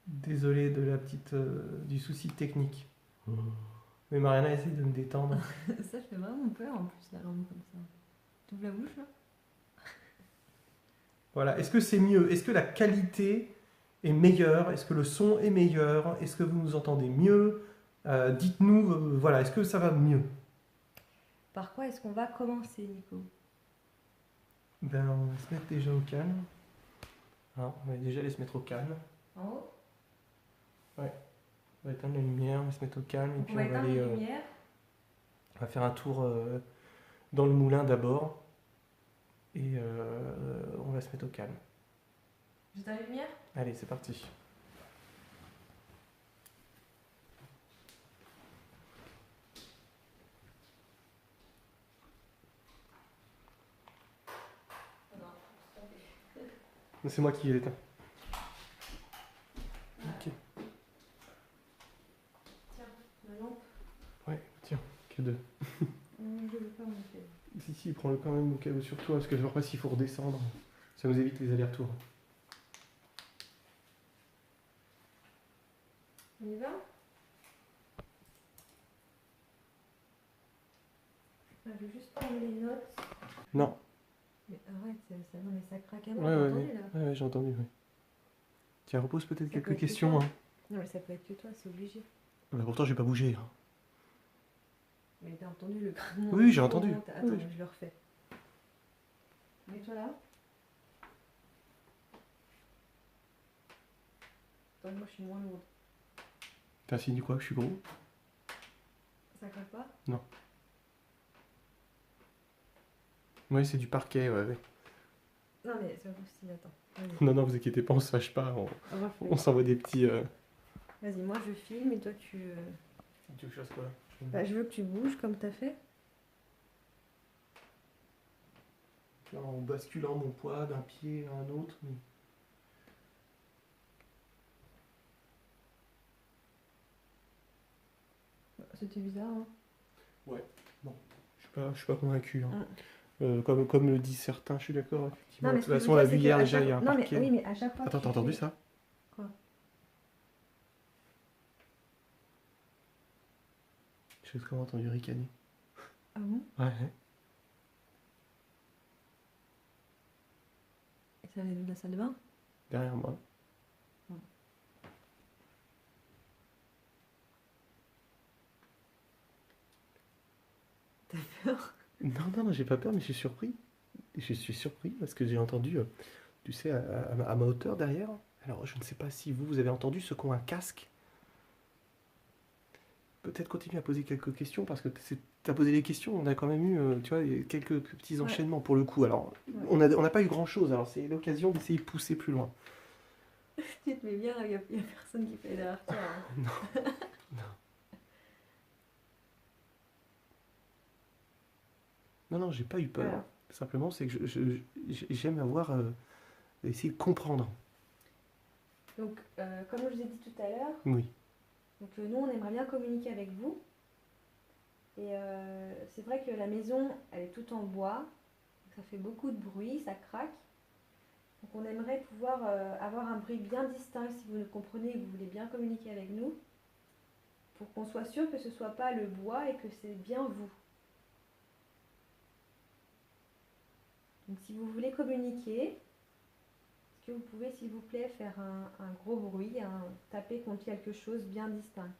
Désolé de la du souci technique. Mais Mariana essaie de me détendre. Ça fait vraiment peur en plus, la lampe comme ça. Tu ouvres la bouche là? Voilà. Est-ce que c'est mieux? Est-ce que la qualité est meilleure? Est-ce que le son est meilleur? Est-ce que vous nous entendez mieux? Dites-nous, voilà, est-ce que ça va mieux? Par quoi est-ce qu'on va commencer, Nico? Ben, on va se mettre déjà au calme. Hein, on va déjà aller se mettre au calme. En haut? Ouais. On va éteindre la lumière, on va se mettre au calme et Donc on puis va on va éteindre aller, les lumières. on va faire un tour dans le moulin d'abord et on va se mettre au calme. J'éteins les lumières? Allez, c'est parti. C'est moi qui l'éteins. Ok. Tiens, la lampe. Ouais, tiens, que deux. Je veux pas monter. Si, prends-le quand même au cas où sur toi, parce que je vois pas s'il faut redescendre. Ça nous évite les allers-retours. On y va? Je vais juste prendre les notes. Non. Mais arrête, non, mais ça craque à mort, Ouais, t'as ouais, entendu ouais, là? ouais, j'ai entendu, ouais. Tiens, repose peut-être Ça peut quelques être que questions. toi. Hein. Non, mais ça peut être que toi, c'est obligé. Bah, pourtant, j'ai pas bougé. Hein. Mais t'as entendu le craquement? Oui, j'ai entendu. Attends, Oui. je le refais. Mets-toi là. Attends, moi je suis moins lourde. T'as un signe du quoi que je suis gros? Ça craque pas? Non. Oui, c'est du parquet, ouais. Non, mais ça vous aussi, attends. Vas-y. Non, vous inquiétez pas, on se fâche pas. Refais. On s'envoie des petits. Vas-y, moi je filme et toi tu. Tu veux que je fasse quoi? Bah, je veux que tu bouges comme t'as fait. En basculant mon poids d'un pied à un autre. C'était bizarre, hein? Je suis pas convaincu. Hein. Mm. Comme le disent certains, je suis d'accord. Effectivement. Non, mais De ce toute que je façon, veux on l'a dire, vu c'est hier qu'à déjà, il y a un non, mais, parquet. oui, mais à chaque fois Attends, que t'as tu entendu fais- ça? Quoi? Je sais comment entendu ricaner. Ah bon? Ouais. Et ça vient de la salle de bain? Derrière moi. T'as peur? Non, j'ai pas peur, mais je suis surpris. Je suis surpris parce que j'ai entendu, tu sais, à ma hauteur derrière. Alors, je ne sais pas si vous avez entendu ceux qui ont un casque. Peut-être continuer à poser quelques questions parce que tu as posé des questions. On a quand même eu, tu vois, quelques petits Ouais. enchaînements pour le coup. Alors, Ouais. on n'a pas eu grand-chose. Alors, c'est l'occasion d'essayer de pousser plus loin. Tu te mets bien, il n'y a personne qui fait derrière toi. Hein. Non, j'ai pas eu peur. Voilà. Simplement, c'est que j'aime avoir essayé de comprendre. Donc, comme je vous ai dit tout à l'heure, Oui. donc, nous on aimerait bien communiquer avec vous. Et c'est vrai que la maison, elle est toute en bois. Donc ça fait beaucoup de bruit, ça craque. Donc on aimerait pouvoir avoir un bruit bien distinct si vous nous comprenez et que vous voulez bien communiquer avec nous. Pour qu'on soit sûr que ce ne soit pas le bois et que c'est bien vous. Donc si vous voulez communiquer, est-ce que vous pouvez s'il vous plaît faire un gros bruit, taper contre quelque chose bien distinct?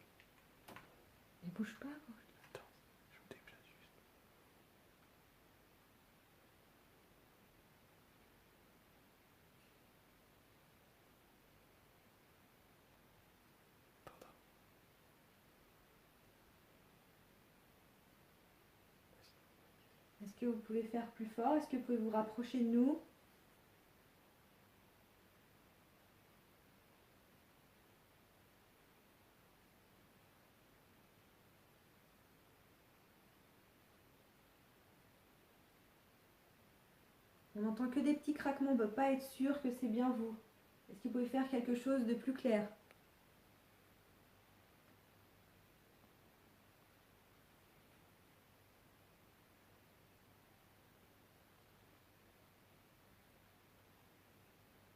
Ne bouge pas. Attends, je me déplace juste. Pardon. Est-ce que vous pouvez faire plus fort? Est-ce que vous pouvez vous rapprocher de nous? On n'entend que des petits craquements, on ne peut pas être sûr que c'est bien vous. Est-ce que vous pouvez faire quelque chose de plus clair?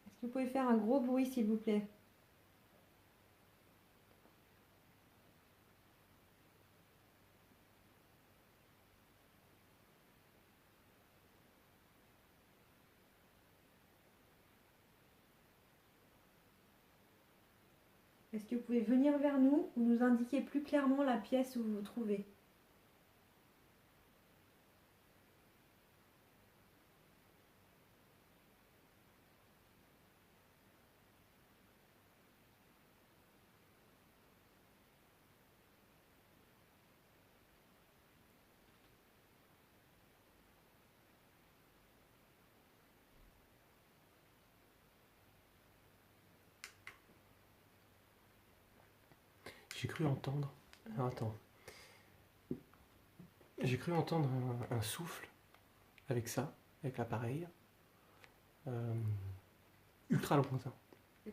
Est-ce que vous pouvez faire un gros bruit s'il vous plaît? Est-ce que vous pouvez venir vers nous ou nous indiquer plus clairement la pièce où vous vous trouvez? J'ai cru entendre... Alors, attends. J'ai cru entendre un souffle avec ça, avec l'appareil. Ultra lointain.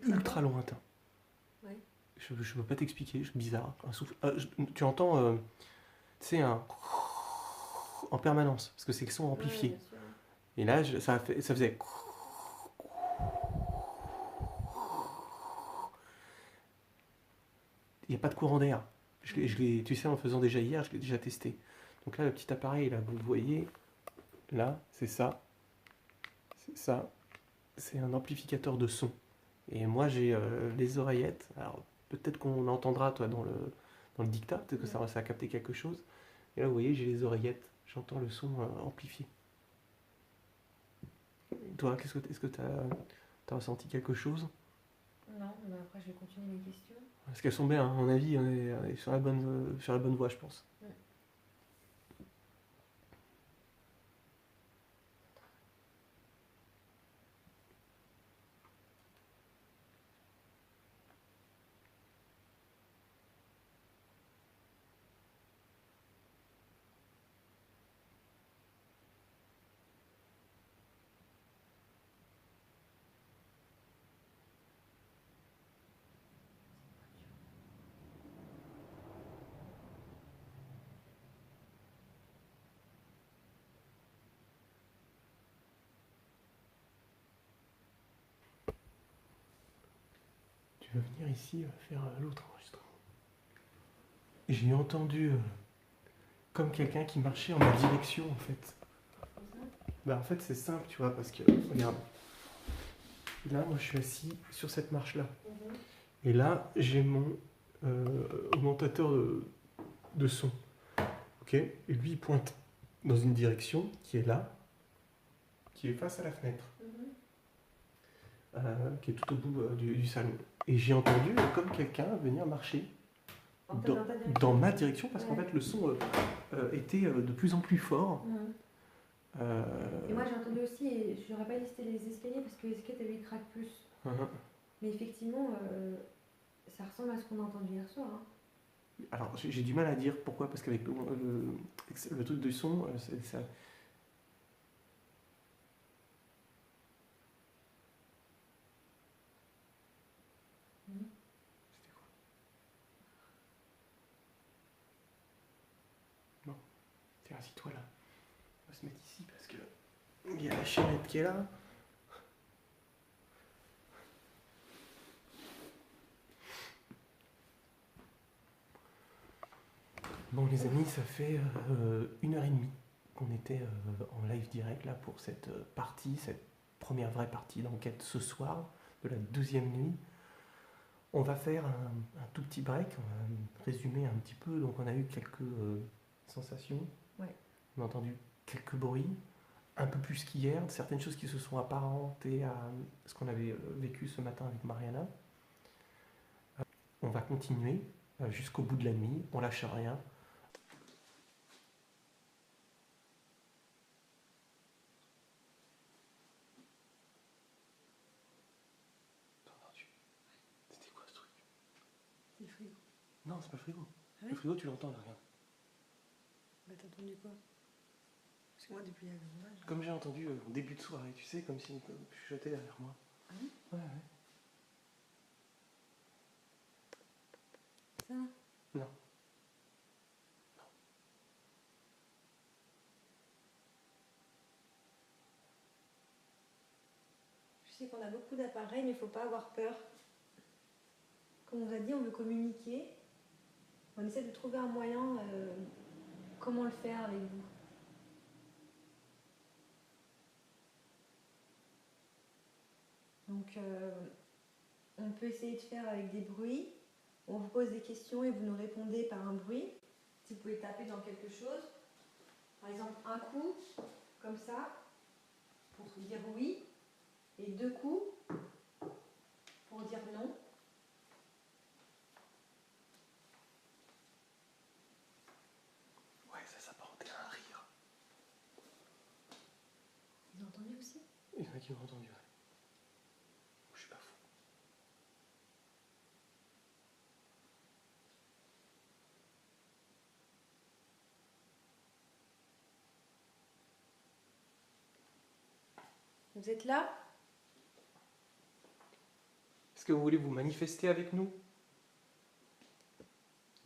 Ultra lointain. Ouais. Je ne peux pas t'expliquer, c'est bizarre. Un souffle. Tu entends, tu sais, un en permanence, parce que c'est le son amplifié. Ouais, bien sûr. Et là, ça faisait. Il n'y a pas de courant d'air. Tu sais, en le faisant déjà hier, je l'ai déjà testé. Donc là, le petit appareil, là, vous le voyez, là, c'est ça. C'est ça. C'est un amplificateur de son. Et moi, j'ai les oreillettes. Alors, peut-être qu'on entendra, toi, dans le dictat. Peut-être que ça va capter quelque chose. Et là, vous voyez, j'ai les oreillettes. J'entends le son amplifié. Toi, est-ce que tu as ressenti quelque chose? Non, mais après je vais continuer mes questions. Parce qu'elles sont bien, à mon avis, on est sur la bonne voie, je pense. Tu vas venir ici faire l'autre enregistrement. J'ai entendu comme quelqu'un qui marchait en ma direction, en fait. Bah, en fait, c'est simple, tu vois, parce que, regarde. Là, moi, je suis assis sur cette marche-là. Et là, j'ai mon augmentateur de son. Ok. Et lui, il pointe dans une direction qui est là, qui est face à la fenêtre, qui est tout au bout du salon. Et j'ai entendu comme quelqu'un venir marcher dans ma direction, parce qu'en fait, le son était de plus en plus fort. Et moi, j'ai entendu aussi, et je n'aurais pas listé les escaliers parce que les escaliers, t'avais, ils craquent plus. Mais effectivement, ça ressemble à ce qu'on a entendu hier soir. Hein. Alors, j'ai du mal à dire pourquoi, parce qu'avec le truc de son, ça. C'était quoi? Non. Tiens, assis-toi là. On va se mettre ici parce que il y a la chaînette qui est là. Bon les amis, ça fait 1h30 qu'on était en live direct là pour cette partie, cette première vraie partie d'enquête ce soir de la 2e nuit. On va faire un tout petit break, on va résumer un petit peu. Donc on a eu quelques sensations, on a entendu quelques bruits, un peu plus qu'hier, certaines choses qui se sont apparentées à ce qu'on avait vécu ce matin avec Mariana. On va continuer jusqu'au bout de la nuit, on lâche rien. C'était quoi ce truc? C'est le frigo. Non, c'est pas le frigo. Ah oui? Le frigo, tu l'entends là, regarde. Bah t'as entendu quoi? Parce que moi depuis la journée. Comme j'ai entendu en début de soirée, tu sais, comme si on chuchotait derrière moi. Ah oui? Ouais. Ça? Non. Je sais qu'on a beaucoup d'appareils, mais il ne faut pas avoir peur. Comme on vous a dit, on veut communiquer. On essaie de trouver un moyen, comment le faire avec vous. Donc, on peut essayer de faire avec des bruits, On vous pose des questions et vous nous répondez par un bruit. Si vous pouvez taper dans quelque chose, par exemple un coup, comme ça, pour dire oui, et 2 coups pour dire non. Ouais, ça s'apparentait à un rire. Vous entendez aussi? Il y en a qui m'ont entendu, ouais. Je suis pas fou. Vous êtes là? Est-ce que vous voulez vous manifester avec nous?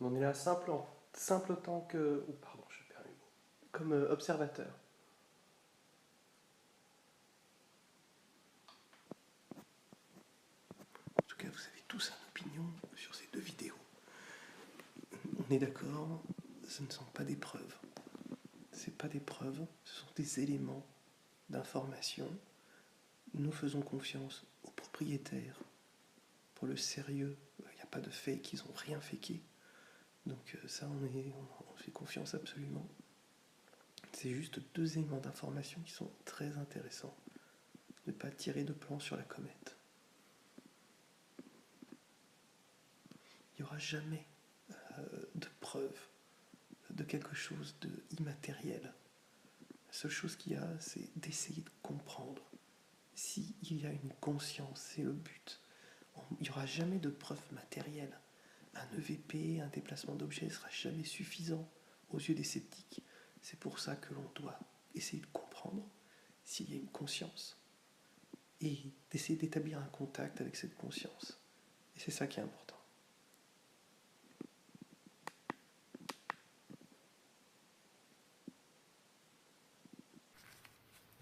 On est là simple autant que... Oh, pardon, je perds mes mots. Comme observateur. En tout cas, vous avez tous une opinion sur ces 2 vidéos. On est d'accord, ce ne sont pas des preuves. C'est pas des preuves, ce sont des éléments d'information. Nous faisons confiance aux propriétaires pour le sérieux. Il n'y a pas de fake, ils n'ont rien faké. Donc ça, on fait confiance absolument. C'est juste 2 éléments d'information qui sont très intéressants. Ne pas tirer de plan sur la comète. Il n'y aura jamais de preuve de quelque chose d'immatériel. La seule chose qu'il y a, c'est d'essayer de comprendre. S'il y a une conscience, c'est le but. Il n'y aura jamais de preuve matérielle. Un EVP, un déplacement d'objet ne sera jamais suffisant aux yeux des sceptiques. C'est pour ça que l'on doit essayer de comprendre s'il y a une conscience et d'essayer d'établir un contact avec cette conscience. Et c'est ça qui est important.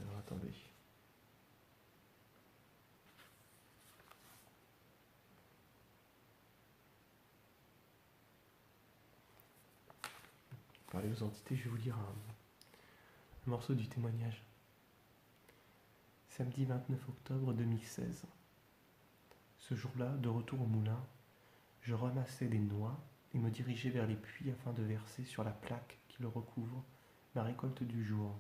Alors attendez. Parler aux entités, je vais vous lire un morceau du témoignage. Samedi 29 octobre 2016. Ce jour-là, de retour au moulin, je ramassais des noix et me dirigeais vers les puits afin de verser sur la plaque qui le recouvre ma récolte du jour.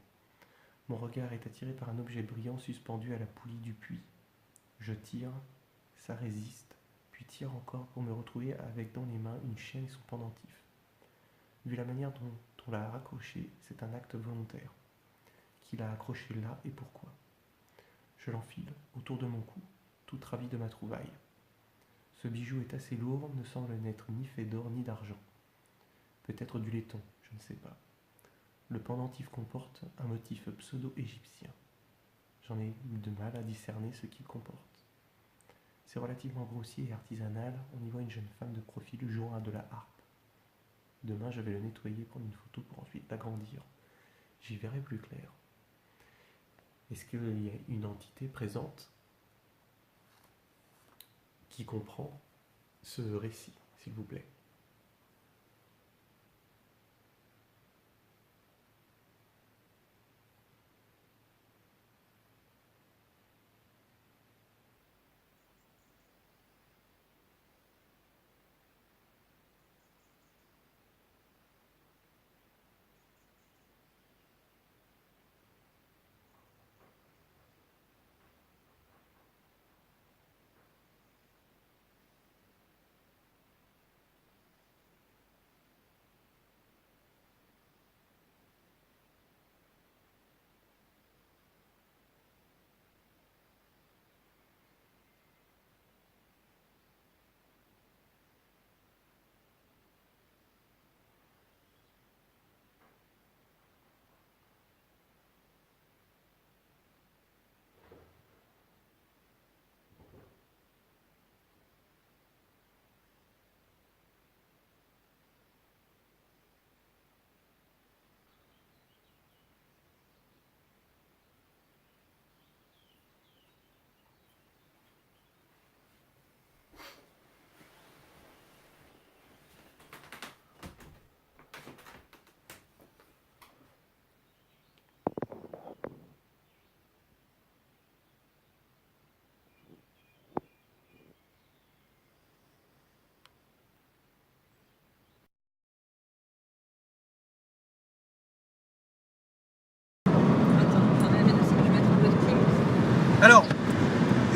Mon regard est attiré par un objet brillant suspendu à la poulie du puits. Je tire, ça résiste, puis tire encore pour me retrouver avec dans les mains une chaîne et son pendentif. Vu la manière dont on l'a raccroché, c'est un acte volontaire. Qui l'a accroché là et pourquoi? Je l'enfile autour de mon cou, tout ravi de ma trouvaille. Ce bijou est assez lourd, ne semble n'être ni fait d'or ni d'argent. Peut-être du laiton, je ne sais pas. Le pendentif comporte un motif pseudo-égyptien. J'en ai de mal à discerner ce qu'il comporte. C'est relativement grossier et artisanal, on y voit une jeune femme de profil jouant à de la harpe. Demain, je vais le nettoyer, prendre une photo pour ensuite l'agrandir. J'y verrai plus clair. Est-ce qu'il y a une entité présente qui comprend ce récit, s'il vous plaît?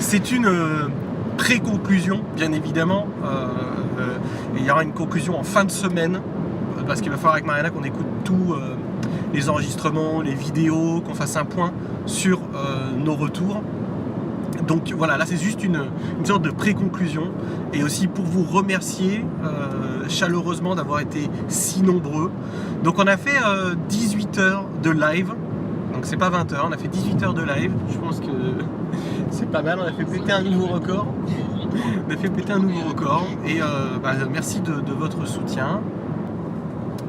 c'est une pré-conclusion, bien évidemment. Il y aura une conclusion en fin de semaine, parce qu'il va falloir avec Mariana qu'on écoute tous les enregistrements, les vidéos, qu'on fasse un point sur nos retours. Donc voilà, là c'est juste une sorte de pré-conclusion, et aussi pour vous remercier chaleureusement d'avoir été si nombreux. Donc on a fait 18 heures de live, donc c'est pas 20 heures, on a fait 18 heures de live, je pense que c'est pas mal, on a fait péter un nouveau record. On a fait péter un nouveau record, et merci de votre soutien.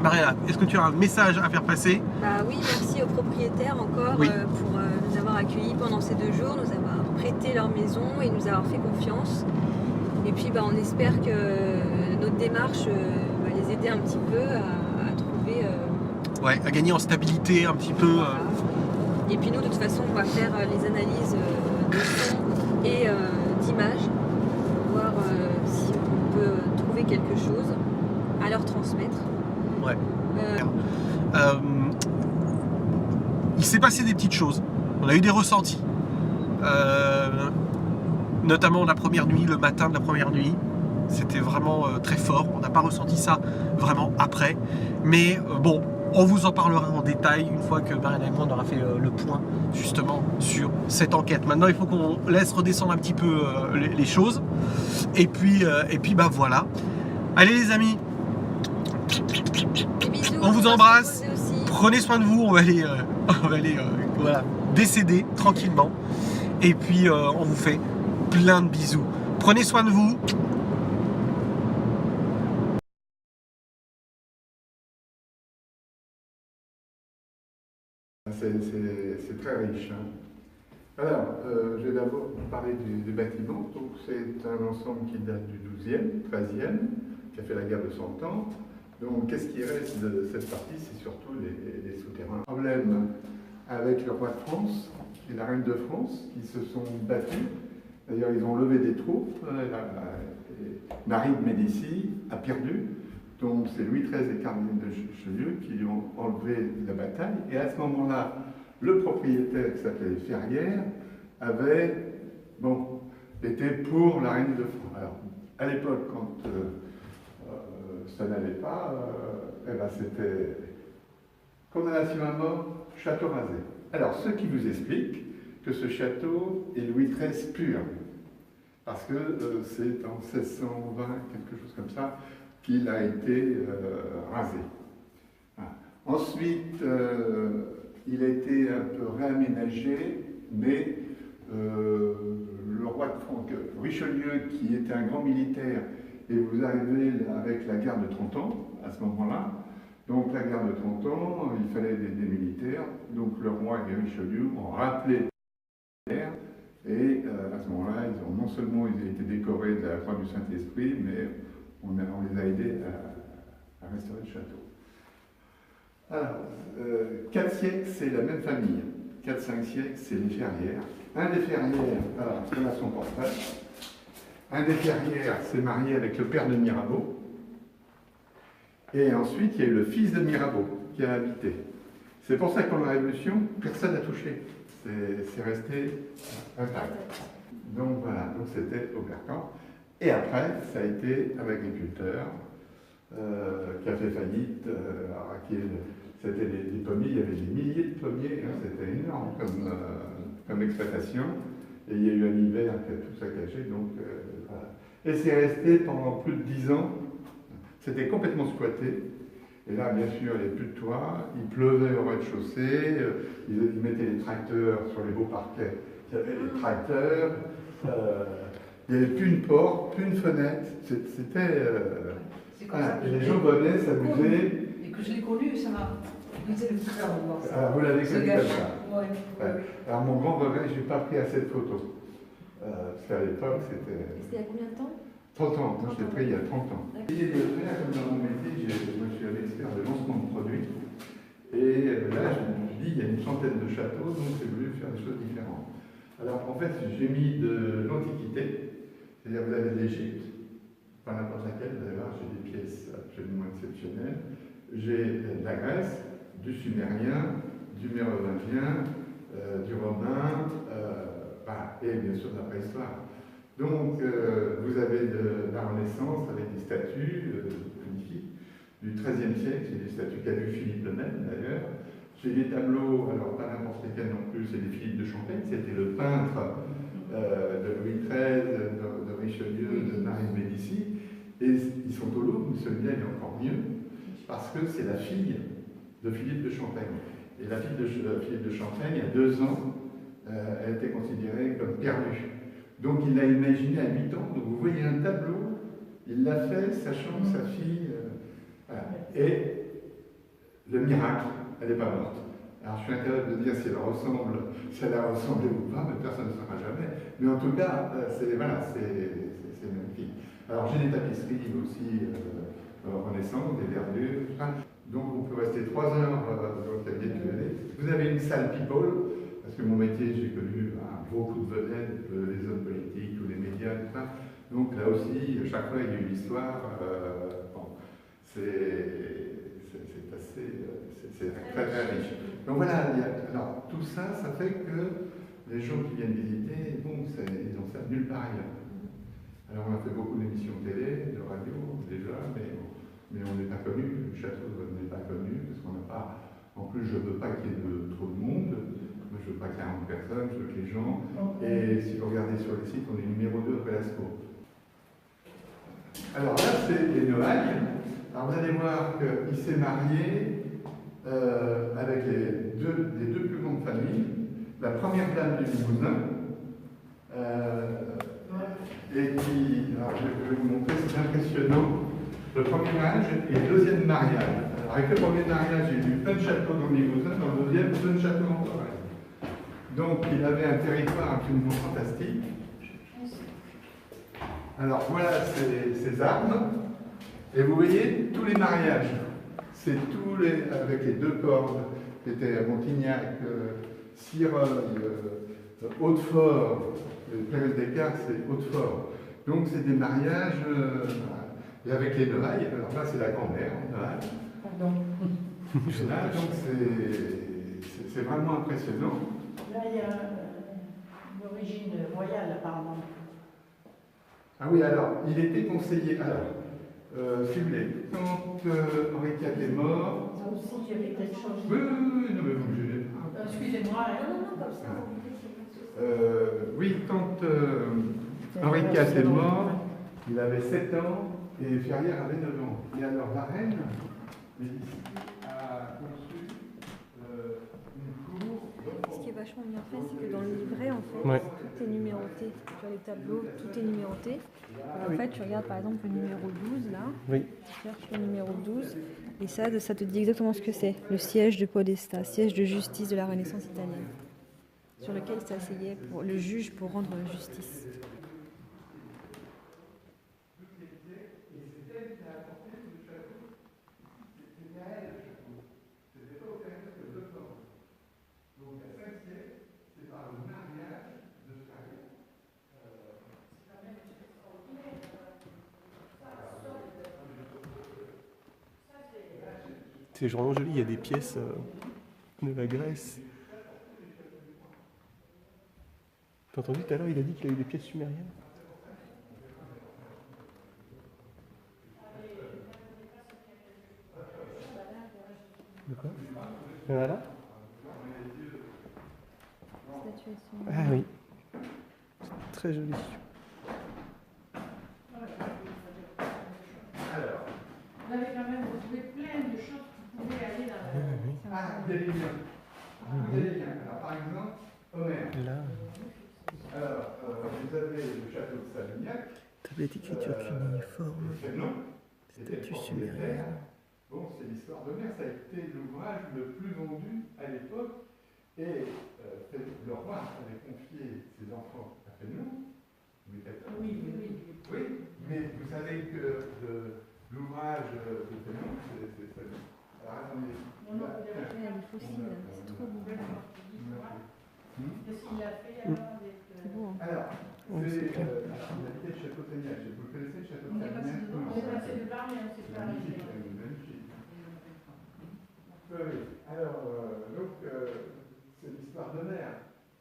Mariana, est-ce que tu as un message à faire passer? Bah oui, merci aux propriétaires encore Oui. Pour nous avoir accueillis pendant ces 2 jours, nous avoir prêté leur maison et nous avoir fait confiance. Et puis on espère que notre démarche va les aider un petit peu à trouver... Ouais, à gagner en stabilité un petit peu. Voilà. Et puis nous, de toute façon, on va faire les analyses de son et d'images, voir si on peut trouver quelque chose à leur transmettre. Ouais. Il s'est passé des petites choses. On a eu des ressentis. Notamment la première nuit, le matin de la première nuit. C'était vraiment très fort. On n'a pas ressenti ça vraiment après. Mais bon, on vous en parlera en détail une fois que Mariana et moi on aura fait le point justement sur cette enquête. Maintenant, il faut qu'on laisse redescendre un petit peu les choses. Et puis voilà. Allez les amis, Des bisous, on vous va se embrasse. reposer aussi. Prenez soin de vous, on va aller voilà, décéder tranquillement. Et puis on vous fait plein de bisous. Prenez soin de vous. C'est très riche. Hein. Alors, je vais d'abord parler du bâtiment. Donc, c'est un ensemble qui date du 12e, 13e, qui a fait la guerre de 100 ans. Donc, qu'est-ce qui reste de cette partie? C'est surtout les souterrains. Problème avec le roi de France et la reine de France qui se sont battus. D'ailleurs, ils ont levé des troupes. Marie de Médicis a perdu. Donc, c'est Louis XIII et Caroline de Richelieu qui ont enlevé la bataille. Et à ce moment-là, le propriétaire, qui s'appelait Ferrières, avait été pour la reine de France. Alors, à l'époque, quand ça n'allait pas, c'était condamnation à mort, château rasé. Alors, ce qui vous explique que ce château est Louis XIII pur, parce que c'est en 1620, quelque chose comme ça, qu'il a été rasé. Voilà. Ensuite, il a été un peu réaménagé, mais le roi de France, Richelieu, qui était un grand militaire, et vous arrivez avec la guerre de 30 ans, à ce moment-là. Donc la guerre de 30 ans, il fallait des militaires, donc le roi et Richelieu ont rappelé la guerre, et à ce moment-là, non seulement ils ont été décorés de la croix du Saint-Esprit, mais on les a aidés à restaurer le château. Alors, 4 siècles, c'est la même famille. 4-5 siècles, c'est les Ferrières. Un des Ferrières, alors, on a son portrait. Un des Ferrières s'est marié avec le père de Mirabeau. Et ensuite, il y a eu le fils de Mirabeau qui a habité. C'est pour ça que pendant la Révolution, personne n'a touché. C'est resté intact. Donc voilà, donc c'était Aubercan. Et après, ça a été un agriculteur qui a fait faillite. C'était des pommiers, il y avait des milliers de pommiers, hein, c'était énorme comme exploitation. Et il y a eu un hiver qui a tout saccagé, donc voilà. Et c'est resté pendant plus de 10 ans. C'était complètement squatté. Et là, bien sûr, il n'y avait plus de toit, il pleuvait au rez-de-chaussée, ils mettaient les tracteurs sur les beaux parquets. Il y avait les tracteurs, il n'y avait plus une porte, plus une fenêtre. C'était. Voilà. Et les gens venaient s'amuser. Et que je l'ai connu, ça m'a brisé le cœur de voir ça. Alors, vous l'avez connu comme ça. Ouais. Ouais. Alors, mon grand regret, je n'ai pas pris assez de photos. Parce qu'à l'époque, c'était. C'était il y a combien de temps? 30 ans, moi je l'ai pris il y a 30 ans. Essayé de le faire comme dans mon métier, moi je suis un expert de lancement de produits. Et là, je me dis, il y a une centaine de châteaux, donc j'ai voulu faire des choses différentes. Alors en fait, j'ai mis de l'Antiquité, c'est-à-dire vous avez de l'Égypte, pas n'importe laquelle, vous allez voir, j'ai des pièces absolument exceptionnelles. J'ai de la Grèce, du Sumérien, du Mérovingien, du Romain, voilà. et bien sûr de la préhistoire. Donc, vous avez de la Renaissance avec des statues magnifiques du XIIIe siècle, c'est des statues qu'a vu Philippe le même d'ailleurs. J'ai des tableaux, alors pas n'importe lesquels non plus, c'est des Philippe de Champaigne, c'était le peintre de Louis XIII, de Richelieu, de Marie de Médicis, et ils sont au Louvre, mais celui-là il est encore mieux, parce que c'est la fille de Philippe de Champaigne. Et la fille de Philippe de Champaigne, il y a 2 ans, elle était considérée comme perdue. Donc il l'a imaginé à 8 ans, donc vous voyez un tableau, il l'a fait sachant que sa fille... voilà. Et le miracle, elle n'est pas morte. Alors je suis incapable de dire si elle a ressemblé ou pas, mais personne ne le saura jamais. Mais en tout cas, c'est magnifique. Alors j'ai des tapisseries aussi renaissantes, des verdures, tout ça. Donc on peut rester 3 heures dans le cabinet de QLD. Vous avez une salle people, parce que mon métier, j'ai connu beaucoup de vedettes, les hommes politiques ou les médias, tout ça. Donc là aussi, chaque fois il y a une histoire. Bon, c'est très très riche. Donc voilà, alors tout ça, ça fait que les gens qui viennent visiter, bon, ils ont ça nulle part ailleurs. Alors on a fait beaucoup d'émissions télé, de radio déjà, mais on n'est pas connu, le château n'est pas connu, parce qu'on n'a pas... En plus, je ne veux pas qu'il y ait trop de monde, moi je ne veux pas 40 personnes, je veux que les gens... Et si vous regardez sur le site, on est numéro 2 après Lascaux. Alors là, c'est les Noailles. Alors vous allez voir qu'il s'est marié avec les deux plus grandes familles, la première dame du Limousin, et qui, alors je vais vous montrer, c'est impressionnant, le premier mariage et le deuxième mariage. Alors avec le premier mariage, j'ai vu plein de châteaux dans le Limousin, dans le deuxième, plein de châteaux en Touraine. Donc il avait un territoire absolument fantastique. Alors voilà ses armes, et vous voyez tous les mariages. C'est avec les 2 cordes, qui étaient à Montignac, Sireuil, Hautefort, le période d'écart, c'est Hautefort. Donc c'est des mariages, et avec les Noailles, alors là c'est la grand-mère, Noailles. Pardon. Là, donc c'est vraiment impressionnant. Là, il y a une origine royale, apparemment. Ah oui, alors, il était conseiller. Alors, si vous voulez, quand Henri IV est mort. Ça aussi, il y avait quelque chose. Oui, non, mais vous me gênez pas. Excusez-moi. Non, comme ça. Oui, quand Henri IV est mort, il avait 7 ans et Ferrières avait 9 ans. Et alors, la reine Médicis a conçu une cour. Ce qui est vachement bien fait, c'est que dans le livret, en fait, Ouais. tout est numéroté. Sur les tableaux, tout est numéroté. Et en fait, tu regardes par exemple le numéro 12, là. Oui. Tu cherches le numéro 12. Et ça te dit exactement ce que c'est. Le siège de Podesta, siège de justice de la Renaissance italienne. Sur lequel s'asseyait le juge pour rendre justice. C'est vraiment joli, il y a des pièces de la Grèce. T'as entendu tout à l'heure, il a dit qu'il a eu des pièces sumériennes. De quoi? Il y en a là? Ah oui. C'est très joli. Alors. Vous avez quand même retrouvé plein de choses qui pouvaient aller dans la... Ah, vous allez bien. Vous allez bien. Alors, par exemple, Homère. Là, Alors, vous avez le château de Savignac. tablette écriture cunéiforme. Statue sumérienne. Bon, c'est l'histoire d'Homère. Ça a été l'ouvrage le plus vendu à l'époque. Et le roi avait confié ses enfants à Fénelon. Oui. Oui, mais vous savez que l'ouvrage de Fénelon, c'est ça. Alors, attendez. Il y a des fossiles, c'est trop beau. Qu'est-ce qu'il a fait alors avec... C'est beau, hein. Alors, Oui, c'est c'est clair. il habitait le château de Savignac. Vous le connaissez, le château de On est passé Savignac? devant, on est passé devant, mais on ne s'est pas Magnifique, arrêté. magnifique. Oui. Alors, donc, c'est l'histoire d'Homère.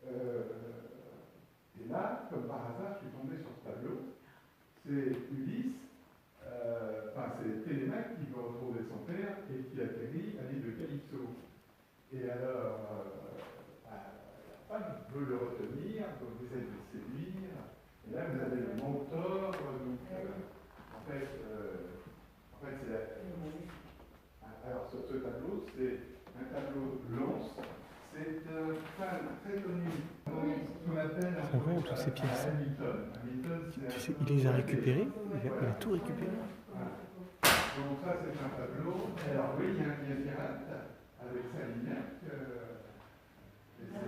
Et là, là, comme par hasard, je suis tombé sur ce tableau. C'est Ulysse, c'est Télémaque qui veut retrouver son père et qui atterrit à l'île de Calypso. Et alors, la femme veut le retenir, donc vous essaie de le séduire. Et là, vous avez le mentor. Donc, en fait, c'est la. Alors, ce tableau, c'est un tableau lance. C'est un fan très connu. Qu'on appelle toutes ces pièces. Hamilton. Il les a récupérées, il a tout récupéré. Voilà. Donc ça, c'est un tableau. Alors oui, il y a un pirate avec sa lumière. Là,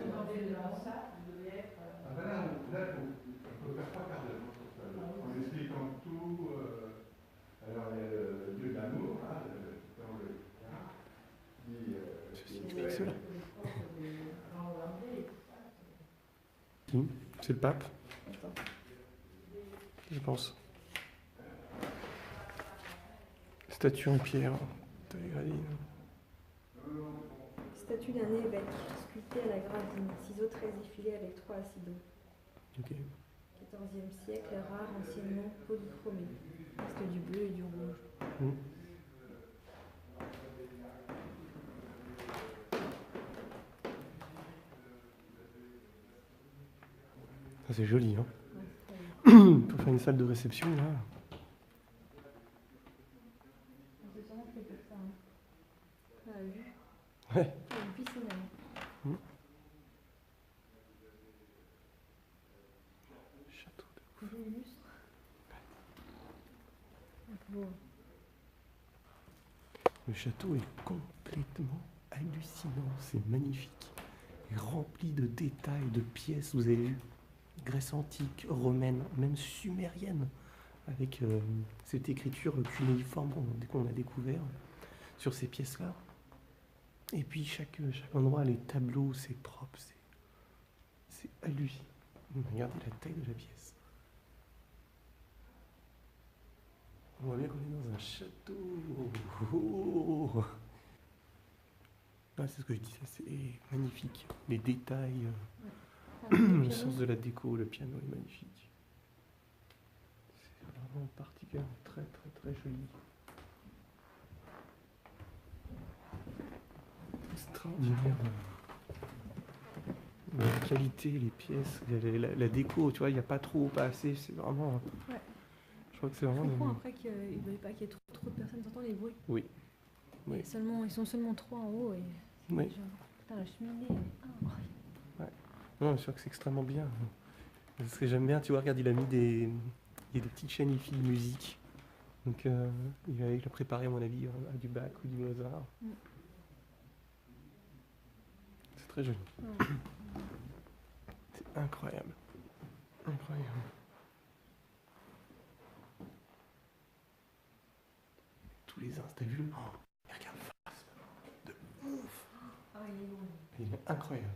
vous devez être. Ah ben là, on peut faire 3 quarts d'heure sur ce tableau. En expliquant tout. Alors il y a le dieu de l'amour, dans le cas, qui explique cela. C'est le pape, je pense. Statue en pierre de Gradine. Statue d'un évêque, sculpté à la gravine, ciseaux très effilés avec 3 acidos. Ok. 14e siècle, rare, anciennement polychromé. Reste du bleu et du rouge. Ça c'est joli, hein. Pour faire une salle de réception, là. C'est sûrement fait pour ça. Hein. On a vu. Ouais. Il y a une piscine là. Château de... Vous avez vu ça? Beau. Le château est complètement hallucinant, c'est magnifique. Il est rempli de détails, de pièces, vous avez vu. Grèce antique, romaine, même sumérienne, avec cette écriture cunéiforme qu'on a découvert sur ces pièces-là. Et puis chaque endroit, les tableaux, c'est propre, c'est hallucinant. Regardez la taille de la pièce. On voit bien qu'on est dans un château. Oh. Ah, c'est ce que je dis, ça c'est magnifique. Les détails. Le sens de la déco, le piano est magnifique. C'est vraiment particulièrement très très très joli. Extraordinaire. La qualité, les pièces, la déco, tu vois, il n'y a pas trop, pas assez, c'est vraiment... Ouais. Je crois que c'est Je vraiment... comprends après qu'ils ne veulent pas qu'il y ait trop de personnes. T'entends les bruits? Oui. Oui. Et ils sont seulement 3 en haut. Et Oui. déjà... Putain, la cheminée, elle est incroyable. Non, je crois que c'est extrêmement bien. Ce que j'aime bien, tu vois, regarde, il a mis il y a des petites chaînes IFI de musique. Donc, il a préparé, à mon avis, à du Bach ou du Mozart. C'est très joli. C'est incroyable. Incroyable. Tous les instants, t'as vu? Oh, il regarde face. De ouf. Ah, il est beau. Il est incroyable.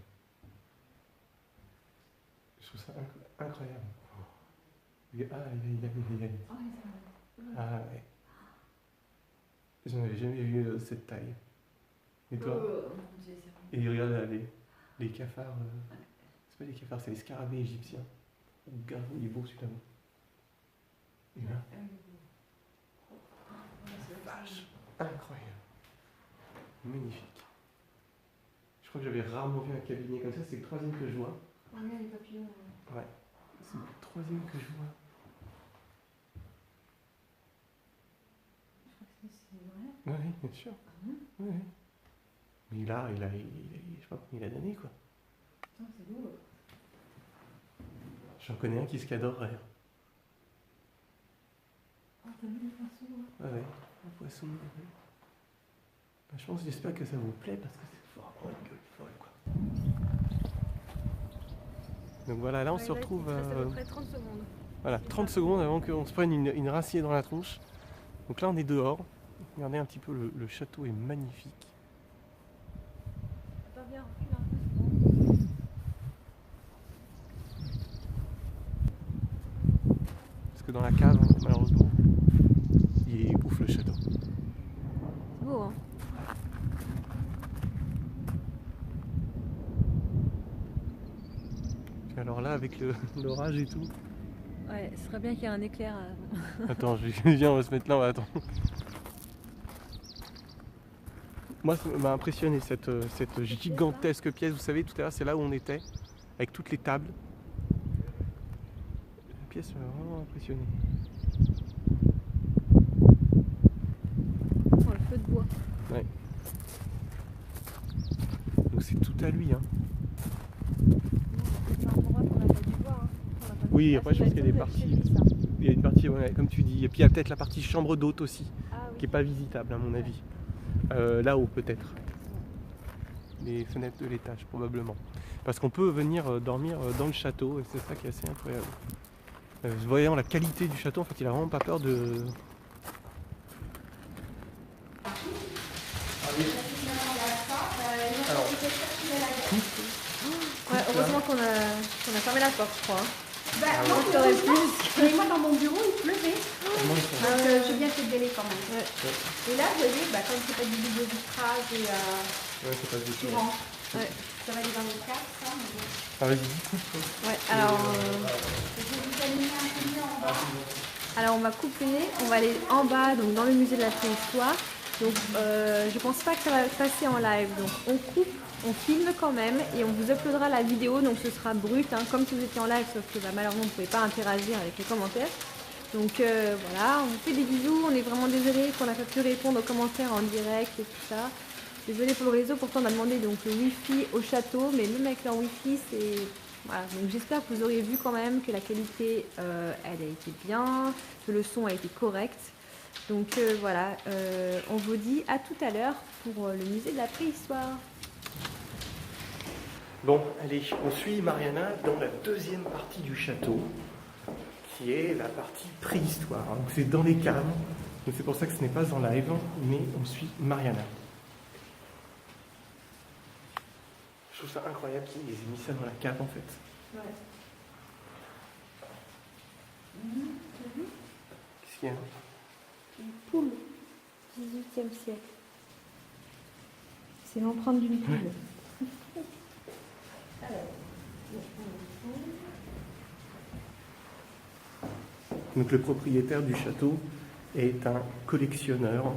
Je trouve ça incroyable. Ah ouais. Je n'avais jamais vu cette taille. Et toi? Et regarde là, les cafards. C'est pas des cafards, c'est les scarabées égyptiens. Regarde, il est beau celui-là. Et là, vache, incroyable. Magnifique. Je crois que j'avais rarement vu un cabinet comme ça, c'est le 3e que je vois. Oh, regarde les papillons. Ouais, c'est le 3e que je vois. Je crois que c'est vrai. Oui, bien sûr. Oui. Mais il a, je sais pas combien il a d'années, quoi. Putain, c'est beau. J'en connais un qui se cadorerait. Oh, t'as vu les poissons là? Ouais, un poisson. Ouais. Bah, j'espère que ça vous plaît parce que c'est fort. Oh, une gueule folle, quoi. Donc voilà, là on se retrouve. Il reste à peu près 30 secondes. Voilà, 30 secondes avant qu'on se prenne une raciée dans la tronche. Donc là on est dehors. Regardez un petit peu, le château est magnifique. Attends, viens, recule un peu. Parce que dans la cave, malheureusement, il est ouf le château. C'est beau, hein? Alors là, avec l'orage et tout. Ouais, ce serait bien qu'il y ait un éclair. Attends, viens, on va se mettre là, attends. Moi, ça m'a impressionné cette gigantesque pièce. Vous savez, tout à l'heure, c'est là où on était, avec toutes les tables. La pièce m'a vraiment impressionné. Oh, le feu de bois. Ouais. Donc c'est tout à lui, hein. C'est un endroit qu'on n'a pas dû voir. Hein. On l'a pas Oui, vu. après, je ça pense doit qu'il y a des être parties. chez lui, ça. Il y a une partie, ouais, comme tu dis. Et puis il y a peut-être la partie chambre d'hôte aussi, Ah oui. qui n'est pas visitable à mon avis. Là-haut peut-être. Les fenêtres de l'étage probablement. Parce qu'on peut venir dormir dans le château et c'est ça qui est assez incroyable. Voyant la qualité du château, en fait il a vraiment pas peur de... Alors, Ouais, heureusement qu'on a fermé la porte, je crois. Hein. Bah, Ah non, ouais. Ça aurait pu. mais moi dans mon bureau il pleuvait. comment ils font Donc j'ai bien fait de délai quand même. Ouais. Et là, vous voyez, comme c'est pas du vidéo vitrage et Ouais, c'est pas du tout. courant, Ouais. ça va aller dans le cadre, ça. Mais bon. Ah vas-y, coupe. Ouais, alors, Je vais vous allumer un peu mieux en bas. on va couper, on va aller en bas, donc dans le musée de la préhistoire. Donc je pense pas que ça va passer en live. Donc on coupe, on filme quand même et on vous uploadera la vidéo. Donc ce sera brut, hein, comme si vous étiez en live, sauf que malheureusement vous ne pouvez pas interagir avec les commentaires. Donc voilà, on vous fait des bisous. On est vraiment désolé qu'on n'a pas pu répondre aux commentaires en direct et tout ça. Désolé pour le réseau, pourtant on a demandé donc le wifi au château, mais même avec leur wifi c'est... Voilà, donc j'espère que vous aurez vu quand même que la qualité elle a été bien, que le son a été correct. Donc voilà, on vous dit à tout à l'heure pour le musée de la préhistoire. Bon, allez, on suit Mariana dans la deuxième partie du château, qui est la partie préhistoire. Donc c'est dans les caves, donc c'est pour ça que ce n'est pas en live, mais on suit Mariana. Je trouve ça incroyable qu'ils aient mis ça dans la cave en fait. Ouais. Qu'est-ce qu'il y a? Une poule, 18e siècle. C'est l'empreinte d'une poule. Donc le propriétaire du château est un collectionneur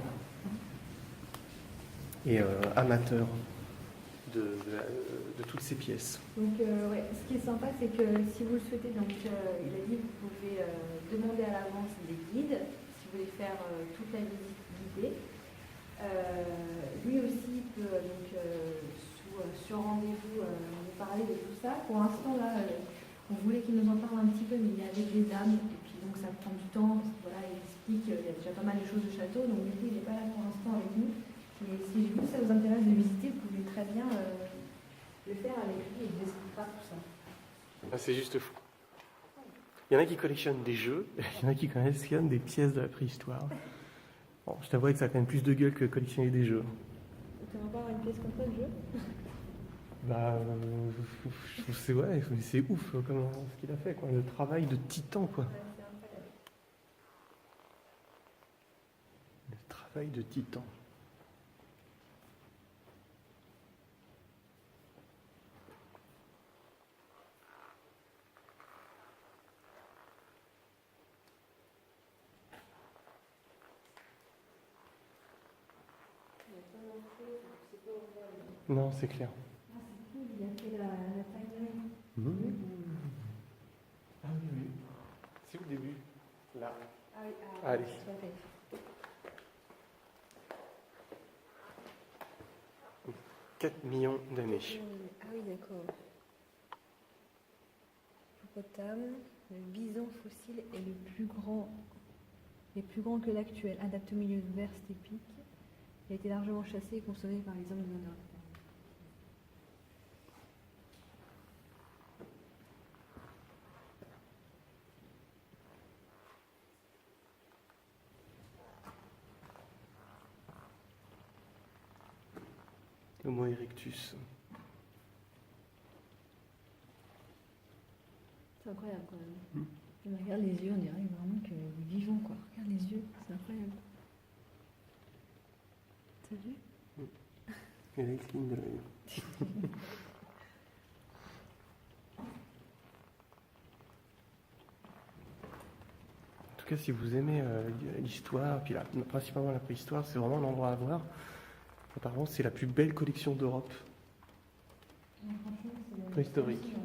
et amateur de toutes ces pièces. Donc ouais, ce qui est sympa, c'est que si vous le souhaitez, donc il a dit que vous pouvez demander à l'avance des guides si vous voulez faire toute la visite guidée. Lui aussi peut donc sur rendez-vous nous parler de tout ça. Pour l'instant là, on voulait qu'il nous en parle un petit peu, mais il est avec des dames et puis donc ça prend du temps. Parce que, voilà, il explique qu'il y a déjà pas mal de choses de château, donc du coup il n'est pas là pour l'instant avec nous. Mais si vous ça vous intéresse de visiter, vous pouvez très bien le faire avec lui et il vous expliquera tout ça. Ah, c'est juste fou. Il y en a qui collectionnent des jeux, il y en a qui collectionnent des pièces de la préhistoire. Bon, je t'avouerais que ça a quand même plus de gueule que collectionner des jeux. Tu vas voir une pièce comme ça de jeu? Bah, je trouve que c'est ouais, mais c'est ouf comment ce qu'il a fait, quoi. Le travail de titan, quoi. C'est incroyable. Le travail de titan. Non, c'est clair. Ah, c'est cool, il a fait la timeline. Ah oui, oui. C'est où le début? Là. Ah oui, Allez. tout à fait. 4 millions d'années. Ah oui, d'accord. Hippopotame, le bison fossile est plus grand que l'actuel, adapté au milieu vert stépique. Il a été largement chassé et consommé par les hommes de Néandertal. Homo erectus. C'est incroyable quand même. On regarde les yeux, on dirait vraiment que nous vivons quoi. Regarde les yeux, c'est incroyable. T'as vu? Et la ligne de l'œil. cas, si vous aimez l'histoire, puis principalement la préhistoire, c'est vraiment un endroit à voir. Apparemment, c'est la plus belle collection d'Europe. Préhistorique.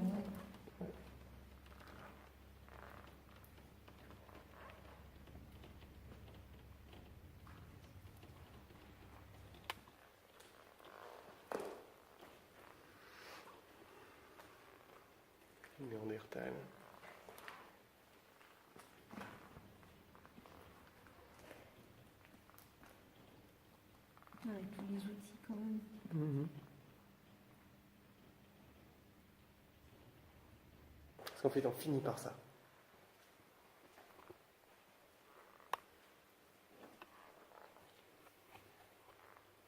Néandertal. Avec tous les outils quand même. Mhm. Parce qu'en fait, on finit par ça.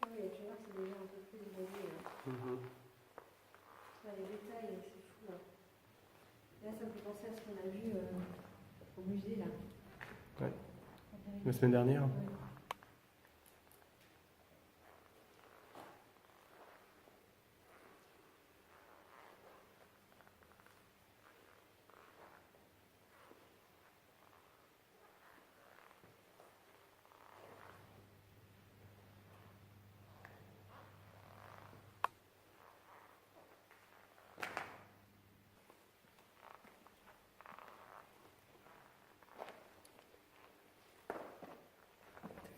Ah oui, tu vois, c'est déjà un peu plus évolué. Mhm. Les détails, c'est fou. Là. Là, ça me fait penser à ce qu'on a vu au musée là. Ouais. La semaine dernière. Ouais.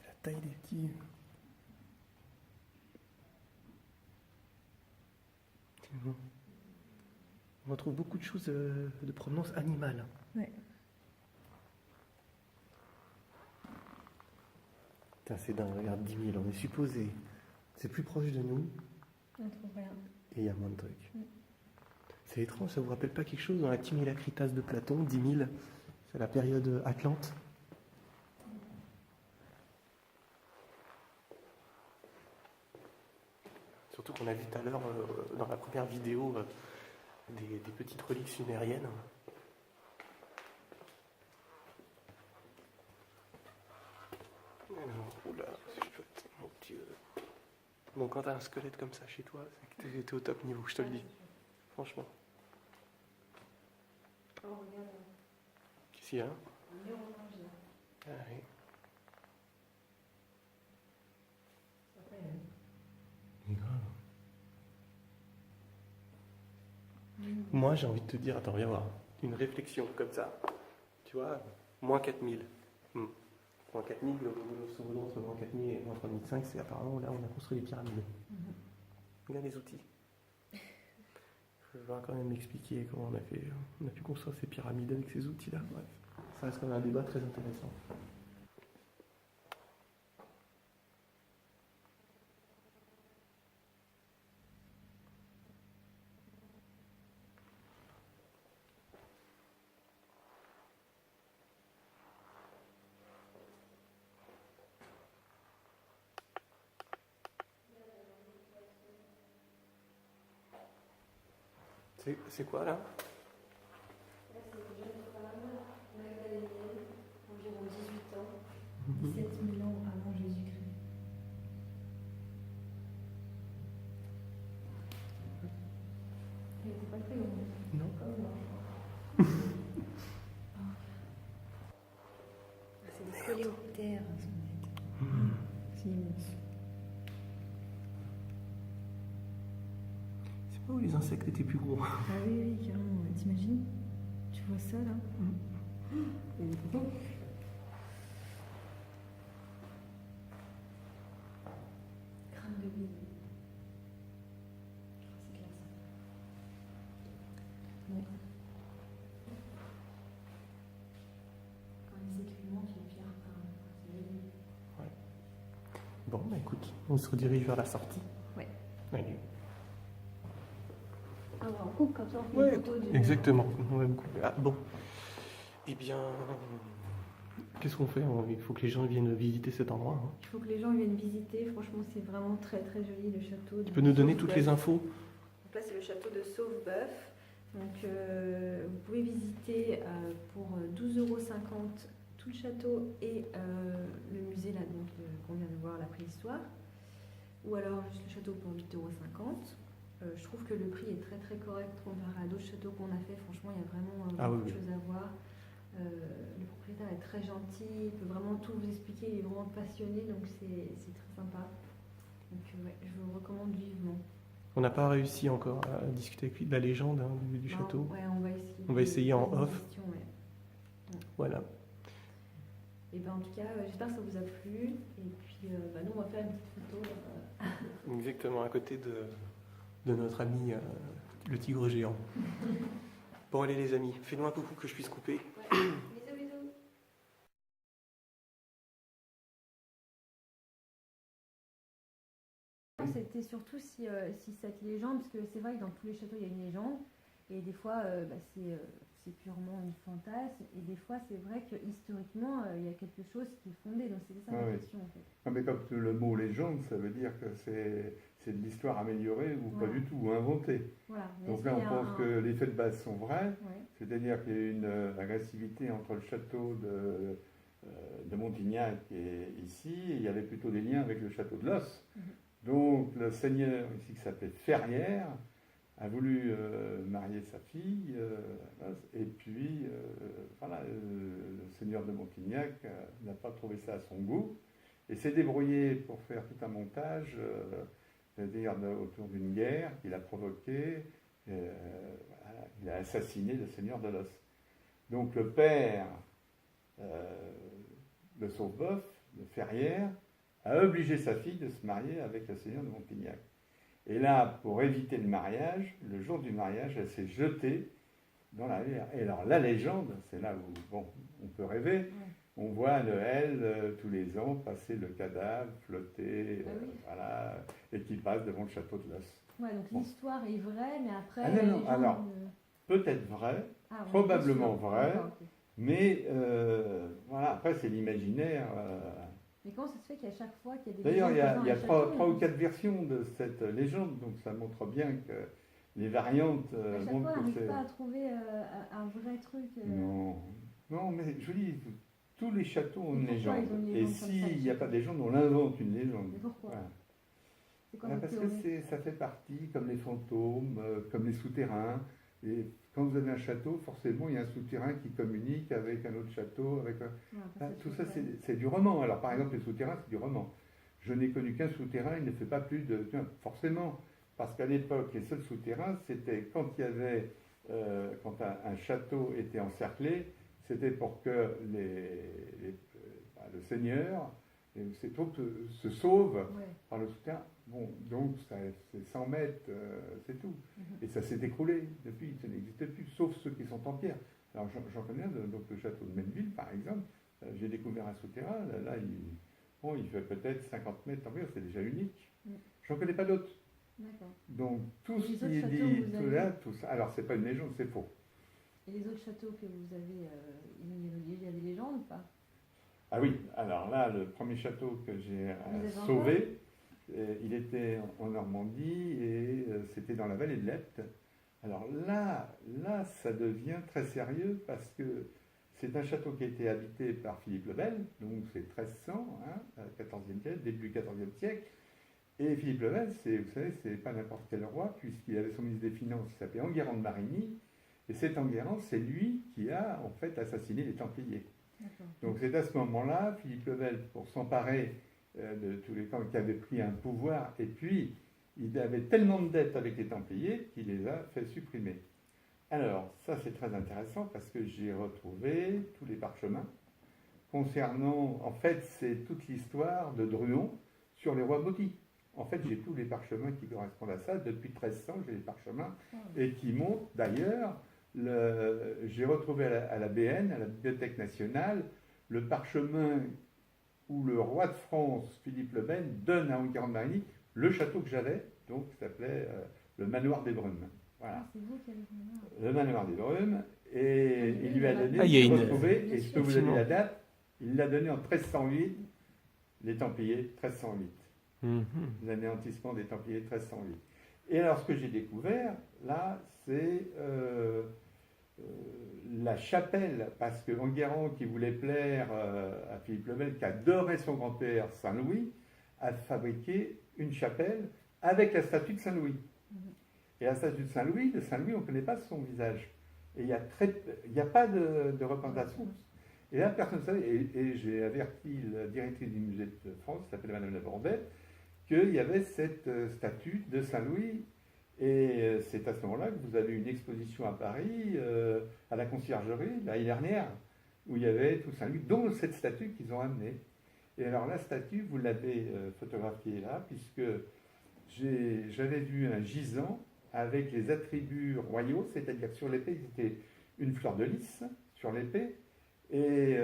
La taille des petits. On retrouve beaucoup de choses de provenance animale. Ouais. Putain, c'est dingue, regarde 10 000, on est supposé. C'est plus proche de nous On trouve rien. et il y a moins de trucs. Mm. C'est étrange, ça vous rappelle pas quelque chose dans la Timilacritas de Platon, 10 000, c'est la période Atlante. Surtout qu'on a vu tout à l'heure dans la première vidéo des petites reliques sumériennes. Alors, oula, c'est chouette, mon Dieu. Bon, quand t'as un squelette comme ça chez toi, c'est que t'es au top niveau, je te le dis. Franchement. Oh, regarde, Qu'est-ce qu'il y a? un mélange là. Ah oui. Après, C'est grave. Moi, j'ai envie de te dire, attends, viens voir. Une réflexion comme ça. Tu vois, moins 4000. Moins 4000, entre moins 4000 et moins 3005, c'est apparemment là où on a construit les pyramides. Regarde les outils. Je vais quand même m'expliquer comment on a pu construire ces pyramides avec ces outils-là. Bref, ça reste quand même un débat très intéressant. C'est quoi là? là, c'est une jeune femme, magdalénienne, environ 18 ans, 17 000 ans avant Jésus-Christ. Elle n'était pas très grande. Non. Comme moi, je crois. C'est des coléoptères, c'est immense. C'est pas où les insectes étaient plus gros. Ah oui, oui, carrément. T'imagines? Tu vois ça là? Crâne de bille. C'est classe. Ouais. Quand les écumants qui viennent c'est joli. Bon, bah écoute, on se redirige vers la sortie. Ouais. Allez. Ah ouais, on coupe comme ça, on fait Ouais, une photo du... exactement. On va me couper. Ah, bon. Eh bien, qu'est-ce qu'on fait? Il faut que les gens viennent visiter cet endroit. Hein. Il faut que les gens viennent visiter. Franchement, c'est vraiment très très joli le château. Tu peux nous donner toutes les infos? Donc là, c'est le château de Sauveboeuf. Donc, vous pouvez visiter pour 12,50 € tout le château et le musée là, donc qu'on vient de voir, la préhistoire. Ou alors juste le château pour 8,50 €. Je trouve que le prix est très très correct comparé à d'autres châteaux qu'on a fait. Franchement, il y a vraiment beaucoup de choses à voir. Le propriétaire est très gentil, il peut vraiment tout vous expliquer, il est vraiment passionné, donc c'est très sympa. Donc ouais, je vous le recommande vivement. On n'a pas réussi encore à discuter avec lui de la légende hein, du Non, château. Ouais, on va essayer. On va essayer en Poser des off. questions, ouais. Voilà. Et ben en tout cas, j'espère que ça vous a plu. Et puis nous, on va faire une petite photo. Exactement, à côté de notre ami le tigre géant. Bon, allez les amis, fais-nous un coucou que je puisse couper. Ouais. Bisous, bisous. C'était surtout si cette légende, parce que c'est vrai que dans tous les châteaux il y a une légende, et des fois c'est purement une fantasme, et des fois c'est vrai que historiquement il y a quelque chose qui est fondé, donc c'était ça Ah la oui. question en fait. Non, mais comme le mot légende, ça veut dire que c'est de l'histoire améliorée ou pas Voilà. du tout, ou inventée. Voilà. Mais Donc est-ce là, qu'il y on a pense que les faits de base sont vrais, Ouais. c'est-à-dire qu'il y a une agressivité entre le château de Montignac et ici, et il y avait plutôt des liens avec le château de Los. Mhm. Donc le seigneur ici qui s'appelait Ferrière a voulu marier sa fille, et puis voilà, le seigneur de Montignac n'a pas trouvé ça à son goût, et s'est débrouillé pour faire tout un montage, c'est-à-dire autour d'une guerre qu'il a provoquée. Voilà, il a assassiné le seigneur de Los. Donc le père de Sauveboeuf, de Ferrière, a obligé sa fille de se marier avec le seigneur de Montignac. Et là, pour éviter le mariage, le jour du mariage, elle s'est jetée dans la rivière. Et alors la légende, c'est là où bon, on peut rêver. Ouais. On voit elle tous les ans passer le cadavre, flotter, Ah oui. voilà, et qui passe devant le château de Los. Ouais, donc Bon. l'histoire est vraie, mais après Ah non, la non, légende, alors, Peut-être vrai, ah, ouais, probablement bien sûr. vrai. D'accord, ok. mais voilà, après c'est l'imaginaire. Mais comment ça se fait qu'à chaque fois qu'il y a des D'ailleurs, il y légendes a, il y a dans les trois, châteaux, trois ou quatre versions de cette légende, donc ça montre bien que les variantes à chaque montrent fois, on que n'arrive c'est... pas à trouver un vrai truc. Non, non, mais je vous dis, tous les châteaux ont Et une pourquoi légende. ils ont une Et légende comme ça, s'il les n'y a châteaux pas de légende, on invente une légende. Mais pourquoi Voilà. C'est quoi Ah, votre parce que théorie ça fait partie, comme les fantômes, comme les souterrains. Et quand vous avez un château, forcément, il y a un souterrain qui communique avec un autre château. Avec un... Voilà, Ah, parce que tout ça, c'est- c'est du roman. Alors, par exemple, les souterrains, c'est du roman. Je n'ai connu qu'un souterrain, il ne fait pas plus de... Tiens, forcément, parce qu'à l'époque, les seuls souterrains, c'était quand il y avait... quand un château était encerclé, c'était pour que le seigneur, ses troupes se sauvent Ouais. par le souterrain. Bon, donc c'est 100 mètres, c'est tout. Mhm. Et ça s'est écroulé depuis, ça n'existe plus, sauf ceux qui sont en pierre. Alors j'en connais un, donc le château de Menneville, par exemple, j'ai découvert un souterrain, là il fait peut-être 50 mètres en pierre, c'est déjà unique. Mm. J'en connais pas d'autres. D'accord. Donc tout Et ce les qui autres est châteaux, dit, vous tout avez- là, tout ça, alors c'est pas une légende, c'est faux. Et les autres châteaux que vous avez, il y a des légendes ou pas? Ah oui, alors là, le premier château que j'ai Vous avez sauvé, il était en Normandie et c'était dans la vallée de l'Epte. Alors là, ça devient très sérieux parce que c'est un château qui a été habité par Philippe le Bel, donc c'est 1300, hein, 14e siècle, début 14e siècle. Et Philippe le Bel, vous savez, c'est pas n'importe quel roi, puisqu'il avait son ministre des Finances qui s'appelait Enguerrand de Marigny. Et cet Enguerrand, c'est lui qui a en fait assassiné les Templiers. D'accord. Donc c'est à ce moment-là, Philippe le Bel, pour s'emparer de tous les camps qui avaient pris un pouvoir, et puis il avait tellement de dettes avec les Templiers qu'il les a fait supprimer. Alors, ça c'est très intéressant parce que j'ai retrouvé tous les parchemins concernant, en fait c'est toute l'histoire de Druon sur les rois maudits. En fait j'ai tous les parchemins qui correspondent à ça, depuis 1300 j'ai les parchemins, et qui montrent d'ailleurs, j'ai retrouvé à la BN, à la Bibliothèque nationale, le parchemin où le roi de France, Philippe le Bel, donne à Enguerrand de Marigny le château que j'avais, donc qui s'appelait le manoir des Brumes. Voilà. Ah, c'est vous qui avez fait Le manoir des Brumes, et il lui a donné, Ah, il y a j'ai une- retrouvé, Bien et je sûr. peux vous donner la date, il l'a donné en 1308, les Templiers, 1308. Mhm. L'anéantissement des Templiers 1308. Et alors, ce que j'ai découvert, là, c'est la chapelle, parce que Enguerrand, qui voulait plaire à Philippe le Bel, qui adorait son grand-père Saint-Louis, a fabriqué une chapelle avec la statue de Saint-Louis. Mhm. Et la statue de Saint-Louis, on ne connaît pas son visage. Et il n'y a pas de représentation. Et là, personne ne savait. Et j'ai averti la directrice du musée de France, qui s'appelle Madame Labordel, qu'il y avait cette statue de Saint-Louis. Et c'est à ce moment-là que vous avez une exposition à Paris, à la Conciergerie, l'année dernière, où il y avait tout Saint-Louis, dont cette statue qu'ils ont amenée. Et alors la statue, vous l'avez photographiée là, puisque j'avais vu un gisant avec les attributs royaux, c'est-à-dire sur l'épée, c'était une fleur de lys sur l'épée. Et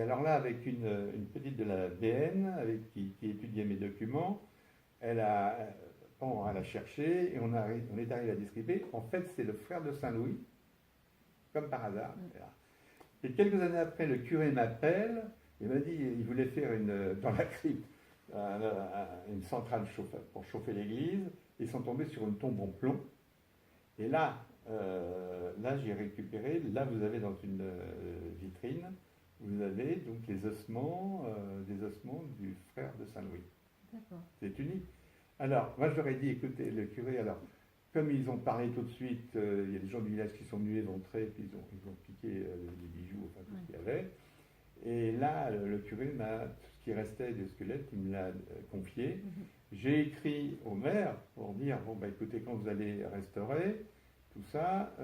alors là, avec une petite de la BN, qui étudiait mes documents, elle a cherché et on est arrivé à describer. En fait, c'est le frère de Saint-Louis, comme par hasard. Et quelques années après, le curé m'appelle. Il m'a dit qu'il voulait faire dans la crypte une centrale pour chauffer l'église. Ils sont tombés sur une tombe en plomb. Et là j'ai récupéré. Là, vous avez dans une vitrine, vous avez donc les ossements, des ossements du frère de Saint-Louis. D'accord. C'est unique. Alors, moi, je leur ai dit, écoutez, le curé, alors, comme ils ont parlé tout de suite, il y a des gens du village qui sont venus éventrer, puis ils ont piqué des bijoux, enfin tout ce qu'il y avait. Et là, le curé m'a, ce qui restait des squelettes, il me l'a confié. J'ai écrit au maire pour dire, bon, bah écoutez, quand vous allez restaurer tout ça,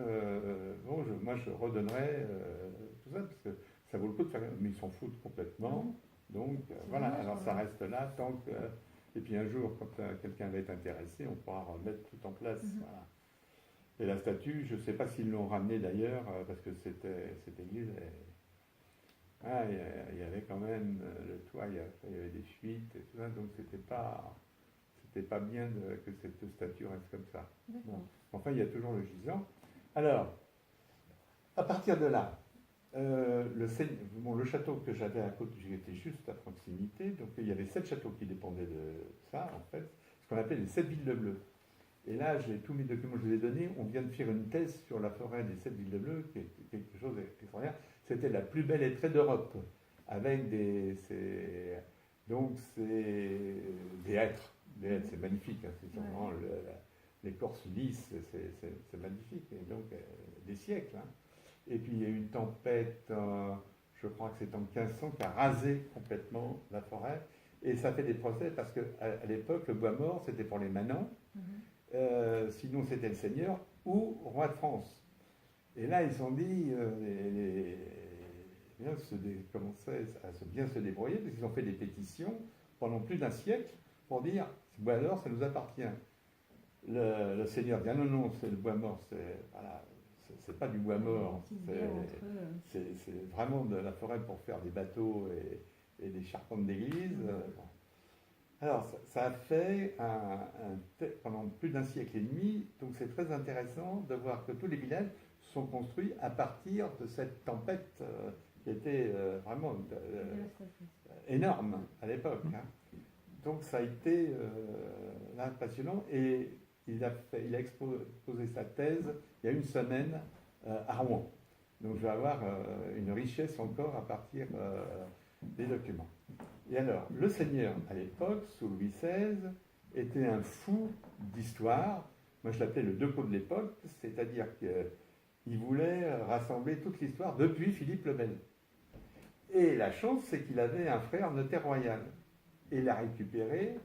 moi je redonnerai tout ça, parce que ça vaut le coup de faire, mais ils s'en foutent complètement. Donc voilà, alors ça reste là tant que... Et puis un jour, quand quelqu'un va être intéressé, on pourra remettre tout en place. Voilà. Et la statue, je ne sais pas s'ils l'ont ramenée d'ailleurs, parce que cette église, il y avait quand même le toit, il y avait des fuites et tout ça, donc c'était pas bien que cette statue reste comme ça. Bon. Enfin, il y a toujours le gisant. Alors, à partir de là, le château que j'avais à côté, j'étais juste à proximité, donc il y avait 7 châteaux qui dépendaient de ça, en fait, ce qu'on appelle les 7 villes de bleu. Et là, j'ai tous mes documents, je les ai donnés, on vient de faire une thèse sur la forêt des 7 villes de bleu, qui est quelque chose d'extraordinaire. C'était la plus belle étrée d'Europe, avec des hêtres. Les hêtres, c'est magnifique, hein, c'est vraiment l'écorce lisse, c'est magnifique, et donc des siècles. Hein. Et puis il y a eu une tempête, je crois que c'est en 1500, qui a rasé complètement la forêt. Et ça fait des procès parce qu'à l'époque, le bois mort, c'était pour les manants. Sinon, c'était le seigneur ou roi de France. Et là, ils se sont dit, commençaient à bien se débrouiller, parce qu'ils ont fait des pétitions pendant plus d'un siècle pour dire, ce bois mort, ça nous appartient. Le seigneur dit, non, c'est le bois mort, c'est pas du bois mort, c'est vraiment de la forêt pour faire des bateaux et des charpentes d'église. Alors, ça a fait pendant plus d'un siècle et demi, donc c'est très intéressant de voir que tous les villages sont construits à partir de cette tempête qui était vraiment énorme à l'époque. Hein. Donc ça a été passionnant et il a exposé sa thèse il y a une semaine à Rouen. Donc je vais avoir une richesse encore à partir des documents. Et alors, le seigneur, à l'époque, sous Louis XVI, était un fou d'histoire. Moi, je l'appelais le Decaux de l'époque, c'est-à-dire qu'il voulait rassembler toute l'histoire depuis Philippe le Bel. Et la chance, c'est qu'il avait un frère notaire royal. Et il a récupéré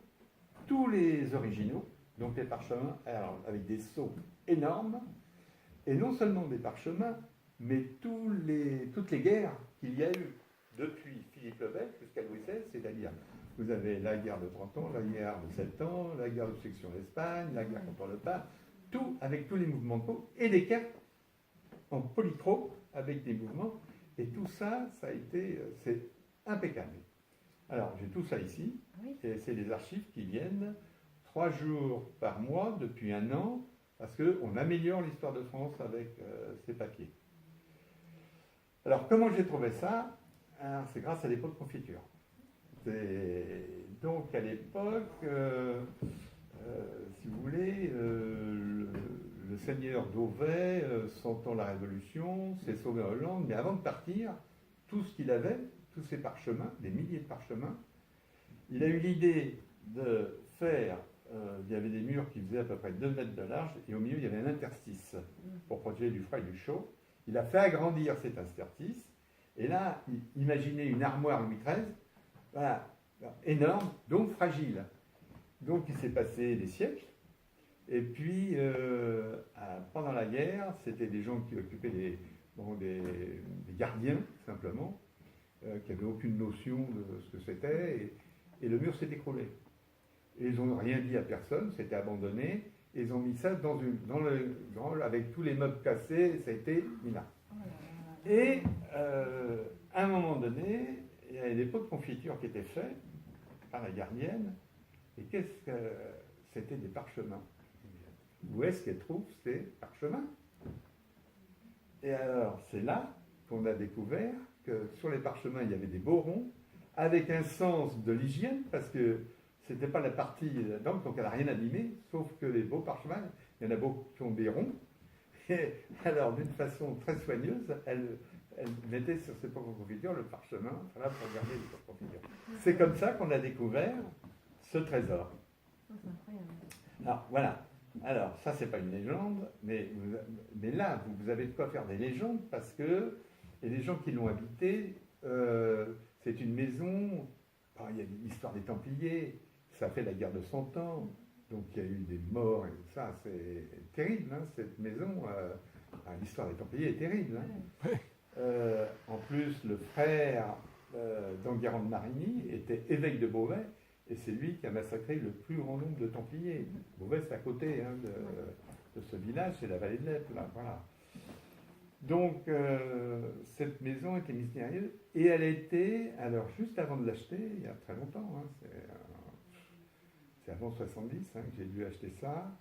tous les originaux, donc les parchemins, alors, avec des sceaux énormes, et non seulement des parchemins, mais toutes les guerres qu'il y a eu depuis Philippe le Bel jusqu'à Louis XVI, c'est-à-dire, vous avez la guerre de 30 ans, la guerre de 7 ans, la guerre de section d'Espagne, la guerre contre le pape, tout avec tous les mouvements de peau, et des cartes en polychrome avec des mouvements, et tout ça, c'est impeccable. Alors, j'ai tout ça ici, et c'est des archives qui viennent 3 jours par mois depuis 1 an, parce qu'on améliore l'histoire de France avec ces papiers. Alors, comment j'ai trouvé ça? Alors, c'est grâce à l'époque confiture. Donc, à l'époque, si vous voulez, le seigneur d'Auvet, sentant la Révolution, s'est sauvé en Hollande, mais avant de partir, tout ce qu'il avait, tous ses parchemins, des milliers de parchemins, il a eu l'idée de faire, il y avait des murs qui faisaient à peu près 2 mètres de large, et au milieu, il y avait un interstice pour protéger du froid et du chaud. Il a fait agrandir cet interstice. Et là, imaginez une armoire Louis XIII, voilà, énorme, donc fragile. Donc il s'est passé des siècles. Et puis, pendant la guerre, c'était des gens qui occupaient des gardiens, simplement, qui n'avaient aucune notion de ce que c'était. Et le mur s'est écroulé. Et ils n'ont rien dit à personne, c'était abandonné. Et ils ont mis ça avec tous les meubles cassés, ça a été mis là. Et à un moment donné, il y avait des pots de confiture qui étaient faits par la gardienne. Et qu'est-ce que c'était? Des parchemins. Où est-ce qu'elle trouve ces parchemins? Et alors, c'est là qu'on a découvert que sur les parchemins, il y avait des beaux ronds, avec un sens de l'hygiène, parce que c'était pas la partie donc elle n'a rien abîmé, sauf que les beaux parchemins, il y en a beaucoup qui ont des ronds. Et alors, d'une façon très soigneuse, elle mettait sur ses pots de confiture le parchemin, voilà, pour garder les pots de confiture. C'est comme ça qu'on a découvert ce trésor. C'est incroyable. Alors, voilà. Alors, ça, c'est pas une légende, mais là, vous avez de quoi faire des légendes, parce que et les gens qui l'ont habité, c'est une maison, il y a l'histoire des Templiers, ça fait la guerre de 100 ans, donc il y a eu des morts et tout ça, c'est terrible, hein, cette maison, l'histoire des Templiers est terrible. Hein. En plus, le frère d'Enguerrand de Marigny était évêque de Beauvais, et c'est lui qui a massacré le plus grand nombre de Templiers. Beauvais, c'est à côté hein, de ce village, c'est la vallée de l'Eppe, là, voilà. Donc, cette maison était mystérieuse, et elle a été, alors juste avant de l'acheter, il y a très longtemps, hein, c'est avant 70 hein, que j'ai dû acheter ça,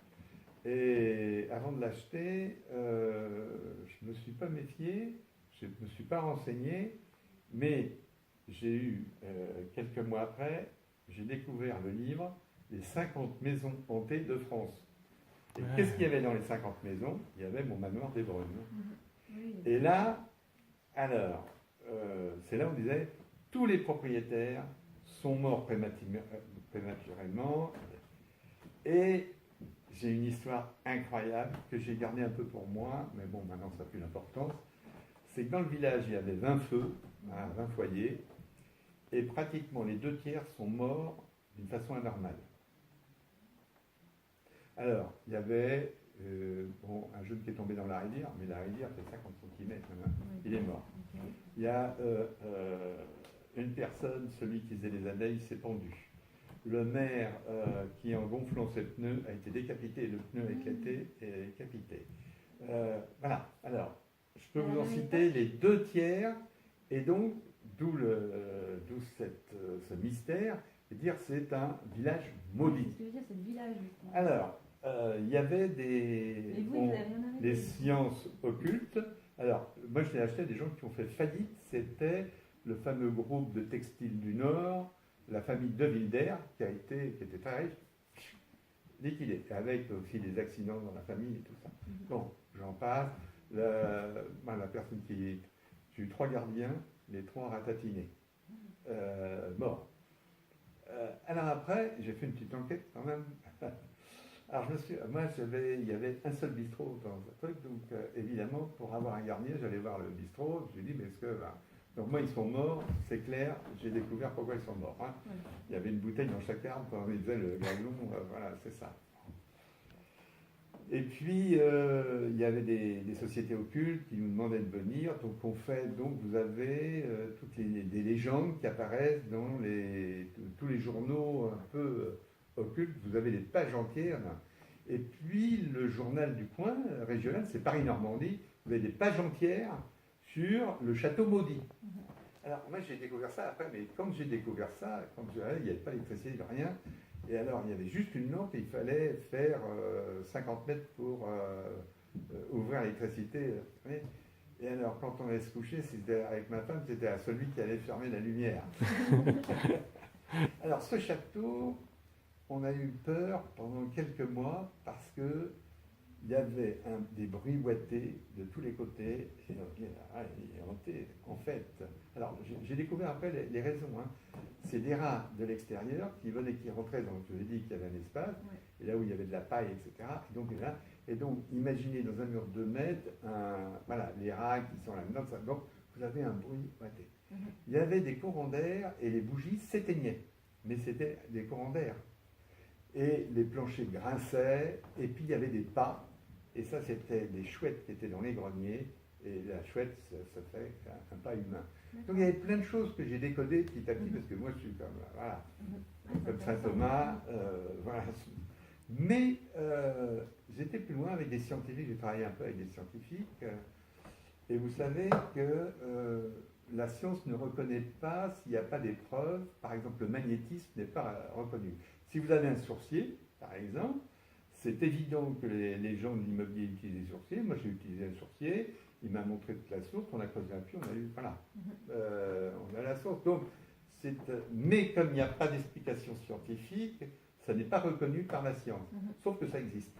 et avant de l'acheter, je ne me suis pas méfié, je ne me suis pas renseigné, mais j'ai eu, quelques mois après, j'ai découvert le livre « Les 50 maisons hantées de France ». Et qu'est-ce qu'il y avait dans les 50 maisons? Il y avait mon manoir des Brunes. Oui. Et là, alors, c'est là où on disait, tous les propriétaires sont morts prématurément. Et j'ai une histoire incroyable que j'ai gardée un peu pour moi, mais bon, maintenant ça n'a plus d'importance. C'est que dans le village, il y avait 20 feux, 20 foyers, et pratiquement les 2 tiers sont morts d'une façon anormale. Alors, il y avait un jeune qui est tombé dans la rivière, mais la rivière fait 50 cm, il est mort. Il y a une personne, celui qui faisait les abeilles, s'est pendu. Le maire, qui en gonflant ses pneus, a été décapité, le pneu a éclaté et décapité. Voilà, alors, je peux vous en citer les 2 tiers, et donc, d'où ce mystère, et dire c'est un village maudit. Ce que je veux dire, c'est le village. Alors, il y avait des sciences occultes. Alors, moi je l'ai acheté à des gens qui ont fait faillite. C'était le fameux groupe de textiles du Nord, la famille de Wilder, qui était très riche, liquidé, avec aussi des accidents dans la famille et tout ça. Bon, j'en passe. La personne j'ai eu 3 gardiens, les 3 ratatinés, morts. Alors après, j'ai fait une petite enquête quand même. Alors il y avait un seul bistrot dans ce truc, donc évidemment, pour avoir un garnier, j'allais voir le bistrot, je lui ai dit, mais est-ce que... Donc moi, ils sont morts, c'est clair, j'ai découvert pourquoi ils sont morts. Hein. Ouais. Il y avait une bouteille dans chaque arbre, quand on disait le gallon, voilà, c'est ça. Et puis, il y avait des sociétés occultes qui nous demandaient de venir, donc vous avez toutes des légendes qui apparaissent dans tous les journaux un peu... occulte, vous avez des pages entières. Et puis le journal du coin régional, c'est Paris-Normandie, vous avez des pages entières sur le château maudit. Alors moi j'ai découvert ça après, mais quand j'ai découvert ça, il n'y avait pas d'électricité, rien. Et alors il y avait juste une lampe et il fallait faire 50 mètres pour ouvrir l'électricité. Et alors quand on allait se coucher, avec ma femme, c'était à celui qui allait fermer la lumière. Alors ce château, on a eu peur pendant quelques mois parce que il y avait des bruits boités de tous les côtés et il est hanté en fait. Alors j'ai découvert après les raisons. Hein. C'est des rats de l'extérieur qui venaient, qui rentraient dans, je vous ai dit qu'il y avait un espace, et là où il y avait de la paille, etc. Et donc là, Et donc, imaginez dans un mur de 2 mètres, voilà, les rats qui sont là-dedans, donc vous avez un bruit raté. Il y avait des courants d'air et les bougies s'éteignaient, mais c'était des courants d'air. Et les planchers grinçaient, et puis il y avait des pas, et ça c'était des chouettes qui étaient dans les greniers, et la chouette, ça fait un pas humain. Donc il y avait plein de choses que j'ai décodées petit à petit, parce que moi je suis comme, voilà, comme Saint Thomas, voilà. Mais j'étais plus loin avec des scientifiques, j'ai travaillé un peu avec des scientifiques, et vous savez que la science ne reconnaît pas s'il n'y a pas des preuves. Par exemple, le magnétisme n'est pas reconnu. Si vous avez un sourcier, par exemple, c'est évident que les gens de l'immobilier utilisent des sourciers. Moi, j'ai utilisé un sourcier, il m'a montré toute la source, on a creusé un puits, on a eu, voilà, on a la source. Donc, mais comme il n'y a pas d'explication scientifique, ça n'est pas reconnu par la science, sauf que ça existe.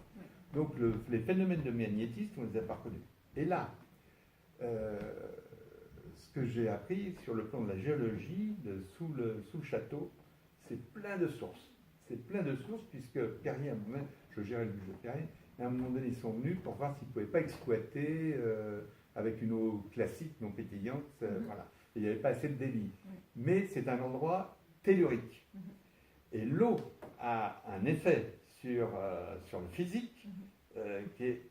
Donc, les phénomènes de magnétisme, on ne les a pas reconnus. Et là, ce que j'ai appris sur le plan de la géologie, sous le château, c'est plein de sources. C'est plein de sources, puisque Perrier, à un moment, je gérais le budget de Perrier, et à un moment donné, ils sont venus pour voir s'ils ne pouvaient pas exploiter avec une eau classique, non pétillante, voilà. Et il n'y avait pas assez de débit. Mais c'est un endroit tellurique. Et l'eau a un effet sur le physique qui est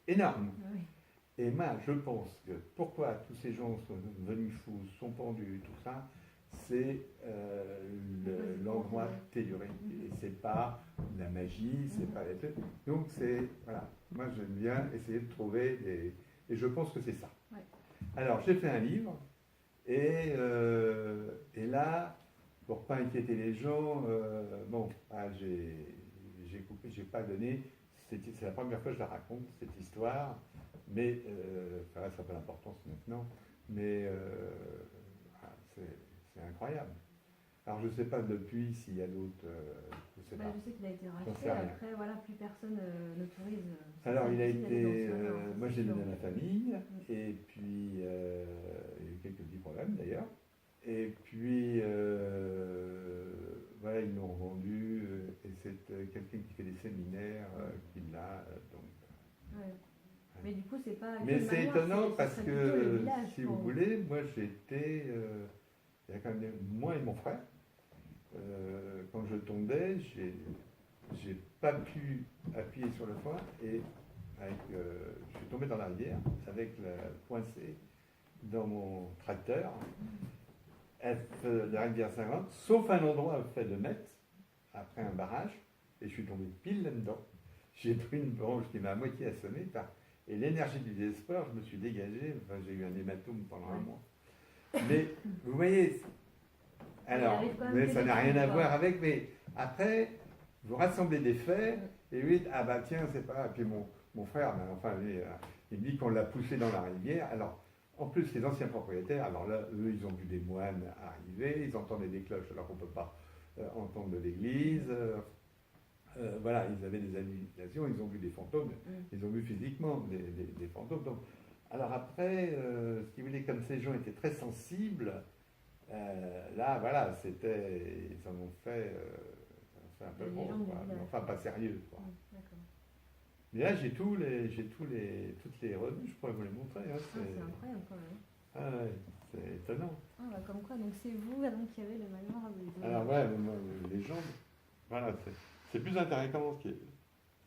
énorme. Et moi, je pense que pourquoi tous ces gens sont devenus fous, sont pendus, tout ça, c'est l'endroit tellurique. Et c'est pas la magie, c'est pas les trucs. Donc c'est, voilà, moi j'aime bien essayer de trouver des... Et je pense que c'est ça. Alors j'ai fait un livre, et là, pour pas inquiéter les gens, j'ai coupé, j'ai pas donné, c'est la première fois que je la raconte, cette histoire, mais ça n'a pas d'importance maintenant, mais c'est incroyable. Alors je ne sais pas depuis s'il y a d'autres, je sais pas. Je sais qu'il a été racheté, après voilà, plus personne n'autorise. Alors il a été, moi j'ai donné à ma famille, et puis il y a eu quelques petits problèmes d'ailleurs, et puis voilà, ils l'ont vendu, et c'est quelqu'un qui fait des séminaires qui l'a, donc... Mais du coup, c'est pas... Mais c'est étonnant parce que, si vous voulez, moi j'étais... il y a quand même moi et mon frère. Quand je tombais, j'ai pas pu appuyer sur le foin et je suis tombé dans la rivière avec la coincée dans mon tracteur. La rivière Saint-Laurent, sauf un endroit fait de mètres, après un barrage, et je suis tombé pile là-dedans. J'ai pris une branche qui m'a à moitié assommé, et l'énergie du désespoir, je me suis dégagé, enfin, j'ai eu un hématome pendant un mois. Mais vous voyez, alors, mais ça n'a rien à voir avec, mais après, vous rassemblez des faits, et vous dites, ah bah tiens, c'est pas... Et puis mon frère, ben, enfin, il me dit qu'on l'a poussé dans la rivière, alors... En plus, les anciens propriétaires, alors là, eux, ils ont vu des moines arriver, ils entendaient des cloches alors qu'on ne peut pas entendre de l'église. Voilà, ils avaient des hallucinations, ils ont vu des fantômes, ils ont vu physiquement des fantômes. Donc, alors après, si vous voulez, comme ces gens étaient très sensibles, là, voilà, ils en ont fait un peu gros, quoi, mais enfin pas sérieux, quoi. Mais là, j'ai toutes les revues, je pourrais vous les montrer. Hein, c'est incroyable quand même. Ah ouais, c'est étonnant. Ah bah comme quoi, donc c'est vous donc, qui avez le manoir à vous. Alors ouais, les légendes, voilà, c'est plus intéressant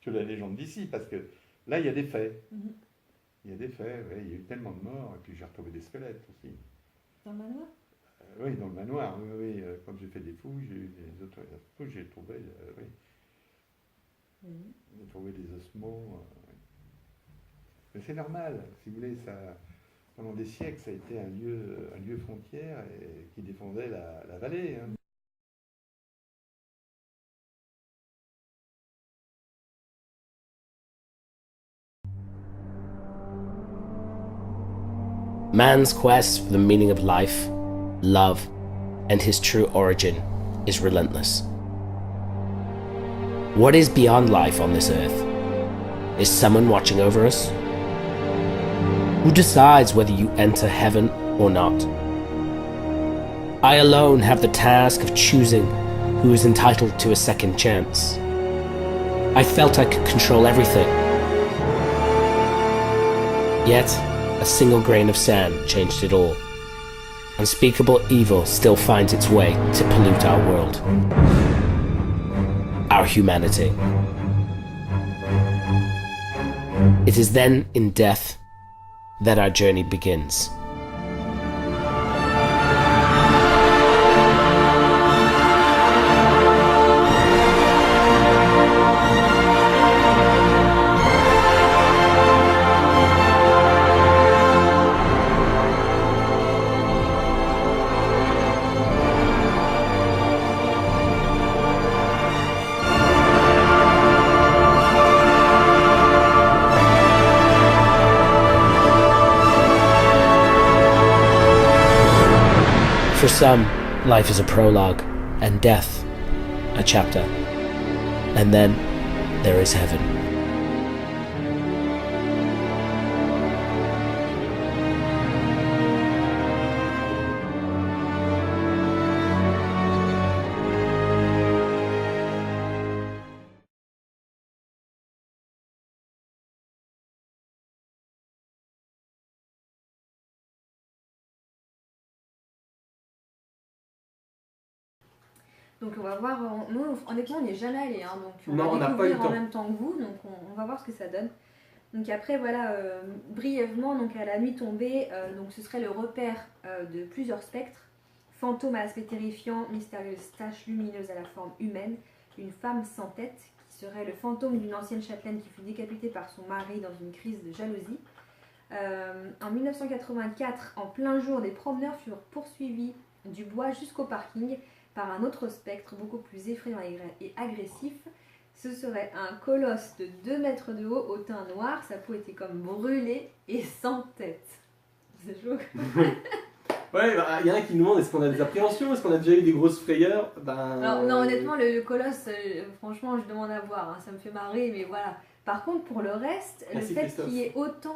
que la légende d'ici, parce que là, il y a des faits. Il y a des faits, ouais, il y a eu tellement de morts, et puis j'ai retrouvé des squelettes aussi. Dans le manoir Oui, dans le manoir, oui. Quand j'ai fait des fouilles, j'ai eu des autres fouilles, j'ai trouvé, oui. J'ai trouvé des ossements. Oui. Mais c'est normal, si vous voulez, ça, pendant des siècles, ça a été un lieu frontière et qui défendait la vallée. Hein. Man's quest for the meaning of life, love, and his true origin is relentless. What is beyond life on this earth? Is someone watching over us? Who decides whether you enter heaven or not? I alone have the task of choosing who is entitled to a second chance. I felt I could control everything, Yet, a single grain of sand changed it all. Unspeakable evil still finds its way to pollute our world. Our humanity. It is then in death that our journey begins. For some, life is a prologue, and death, a chapter. And then there is heaven. Donc on va voir, nous honnêtement on n'y est jamais allé, hein, donc on Non, on va n'a pas eu le découvrir en temps. même temps que vous, donc on va voir ce que ça donne. Donc après voilà, brièvement, donc à la nuit tombée, donc ce serait le repère de plusieurs spectres, fantômes à l'aspect terrifiant, mystérieuse tache lumineuse à la forme humaine, une femme sans tête qui serait le fantôme d'une ancienne châtelaine qui fut décapitée par son mari dans une crise de jalousie. En 1984, en plein jour, des promeneurs furent poursuivis du bois jusqu'au parking par un autre spectre beaucoup plus effrayant et agressif. Ce serait un colosse de 2 mètres de haut au teint noir, sa peau était comme brûlée et sans tête. C'est chaud. Ouais, bah, y en a qui nous demandent est-ce qu'on a des appréhensions, est-ce qu'on a déjà eu des grosses frayeurs. Alors non, honnêtement, le colosse, franchement, je demande à voir, hein, ça me fait marrer, mais voilà. Par contre, pour le reste, le Merci, fait Christophe. qu'il y ait autant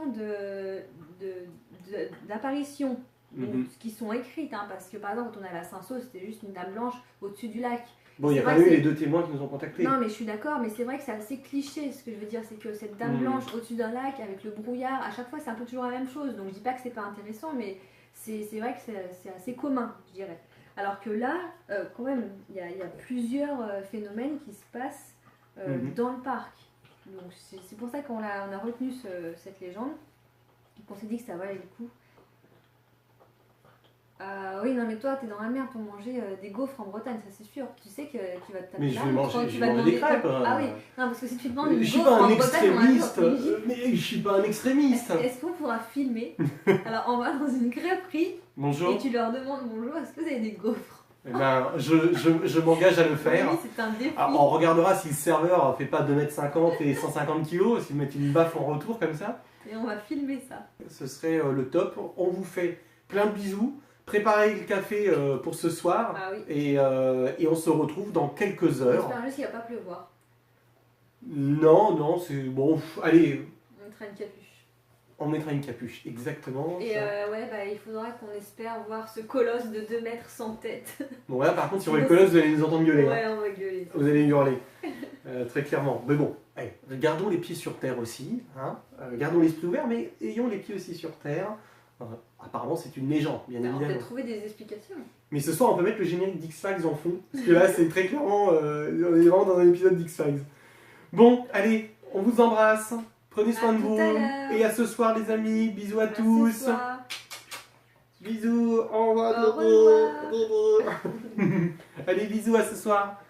d'apparitions, Mhm. qui sont écrites, hein, parce que par exemple, quand on est à la Saint-Saul, c'était juste une dame blanche au-dessus du lac. Bon, il y a C'est quand vrai même eu que les 2 témoins qui nous ont contactés. Non, mais je suis d'accord, mais c'est vrai que c'est assez cliché. Ce que je veux dire, c'est que cette dame Mhm. blanche au-dessus d'un lac avec le brouillard, à chaque fois, c'est un peu toujours la même chose. Donc je dis pas que c'est pas intéressant, mais c'est vrai que c'est assez commun, je dirais. Alors que là, quand même, il y a plusieurs phénomènes qui se passent dans le parc. Donc c'est pour ça qu'on a retenu cette légende, qu'on s'est dit que ça valait le coup. Oui, non, mais toi, t'es dans la merde pour manger des gaufres en Bretagne, ça c'est sûr. Tu sais que tu vas te taper Mais je là, vais quand manger, tu je vas vais manger des demander- crêpes. Ah oui, non, parce que si tu demandes une Je suis gaufre pas en un Bretagne, on va dire, extrémiste. Mais je suis pas un extrémiste. Est-ce qu'on pourra filmer? Alors, on va dans une crêperie Bonjour. et tu leur demandes bonjour, est-ce que vous avez des gaufres? Eh ben, je m'engage à le faire. Oui, c'est un défi. Alors, on regardera si le serveur fait pas 2,50 m et 150 kg, s'il met une baffe en retour comme ça. Et on va filmer ça. Ce serait le top. On vous fait plein de bisous. Préparez le café pour ce soir. Ah oui. Et on se retrouve dans quelques heures. J'espère juste qu'il va pas pleuvoir. Non, c'est bon. Allez, On mettra une capuche. on mettra une capuche. Exactement. Et ça. ouais, bah, il faudra qu'on espère voir ce colosse de 2 mètres sans tête. Bon, là, par contre, si on est le colosse, vous allez nous entendre gueuler. hein. Ouais, on va gueuler. Vous allez hurler, très clairement. Mais bon, allez, gardons les pieds sur terre aussi. Hein. Gardons l'esprit ouvert, mais ayons les pieds aussi sur terre. Apparemment, c'est une légende, bien On va évidemment. peut-être trouver des explications. Mais ce soir, on peut mettre le générique d'X-Files en fond. Parce que là, c'est très clairement, on est vraiment dans un épisode d'X-Files. Bon, allez, on vous embrasse. Prenez soin de tout vous. à l'heure. Et à ce soir, les amis. Bisous à À ce tous. soir. Bisous. Au revoir. Au revoir. Allez, bisous à ce soir.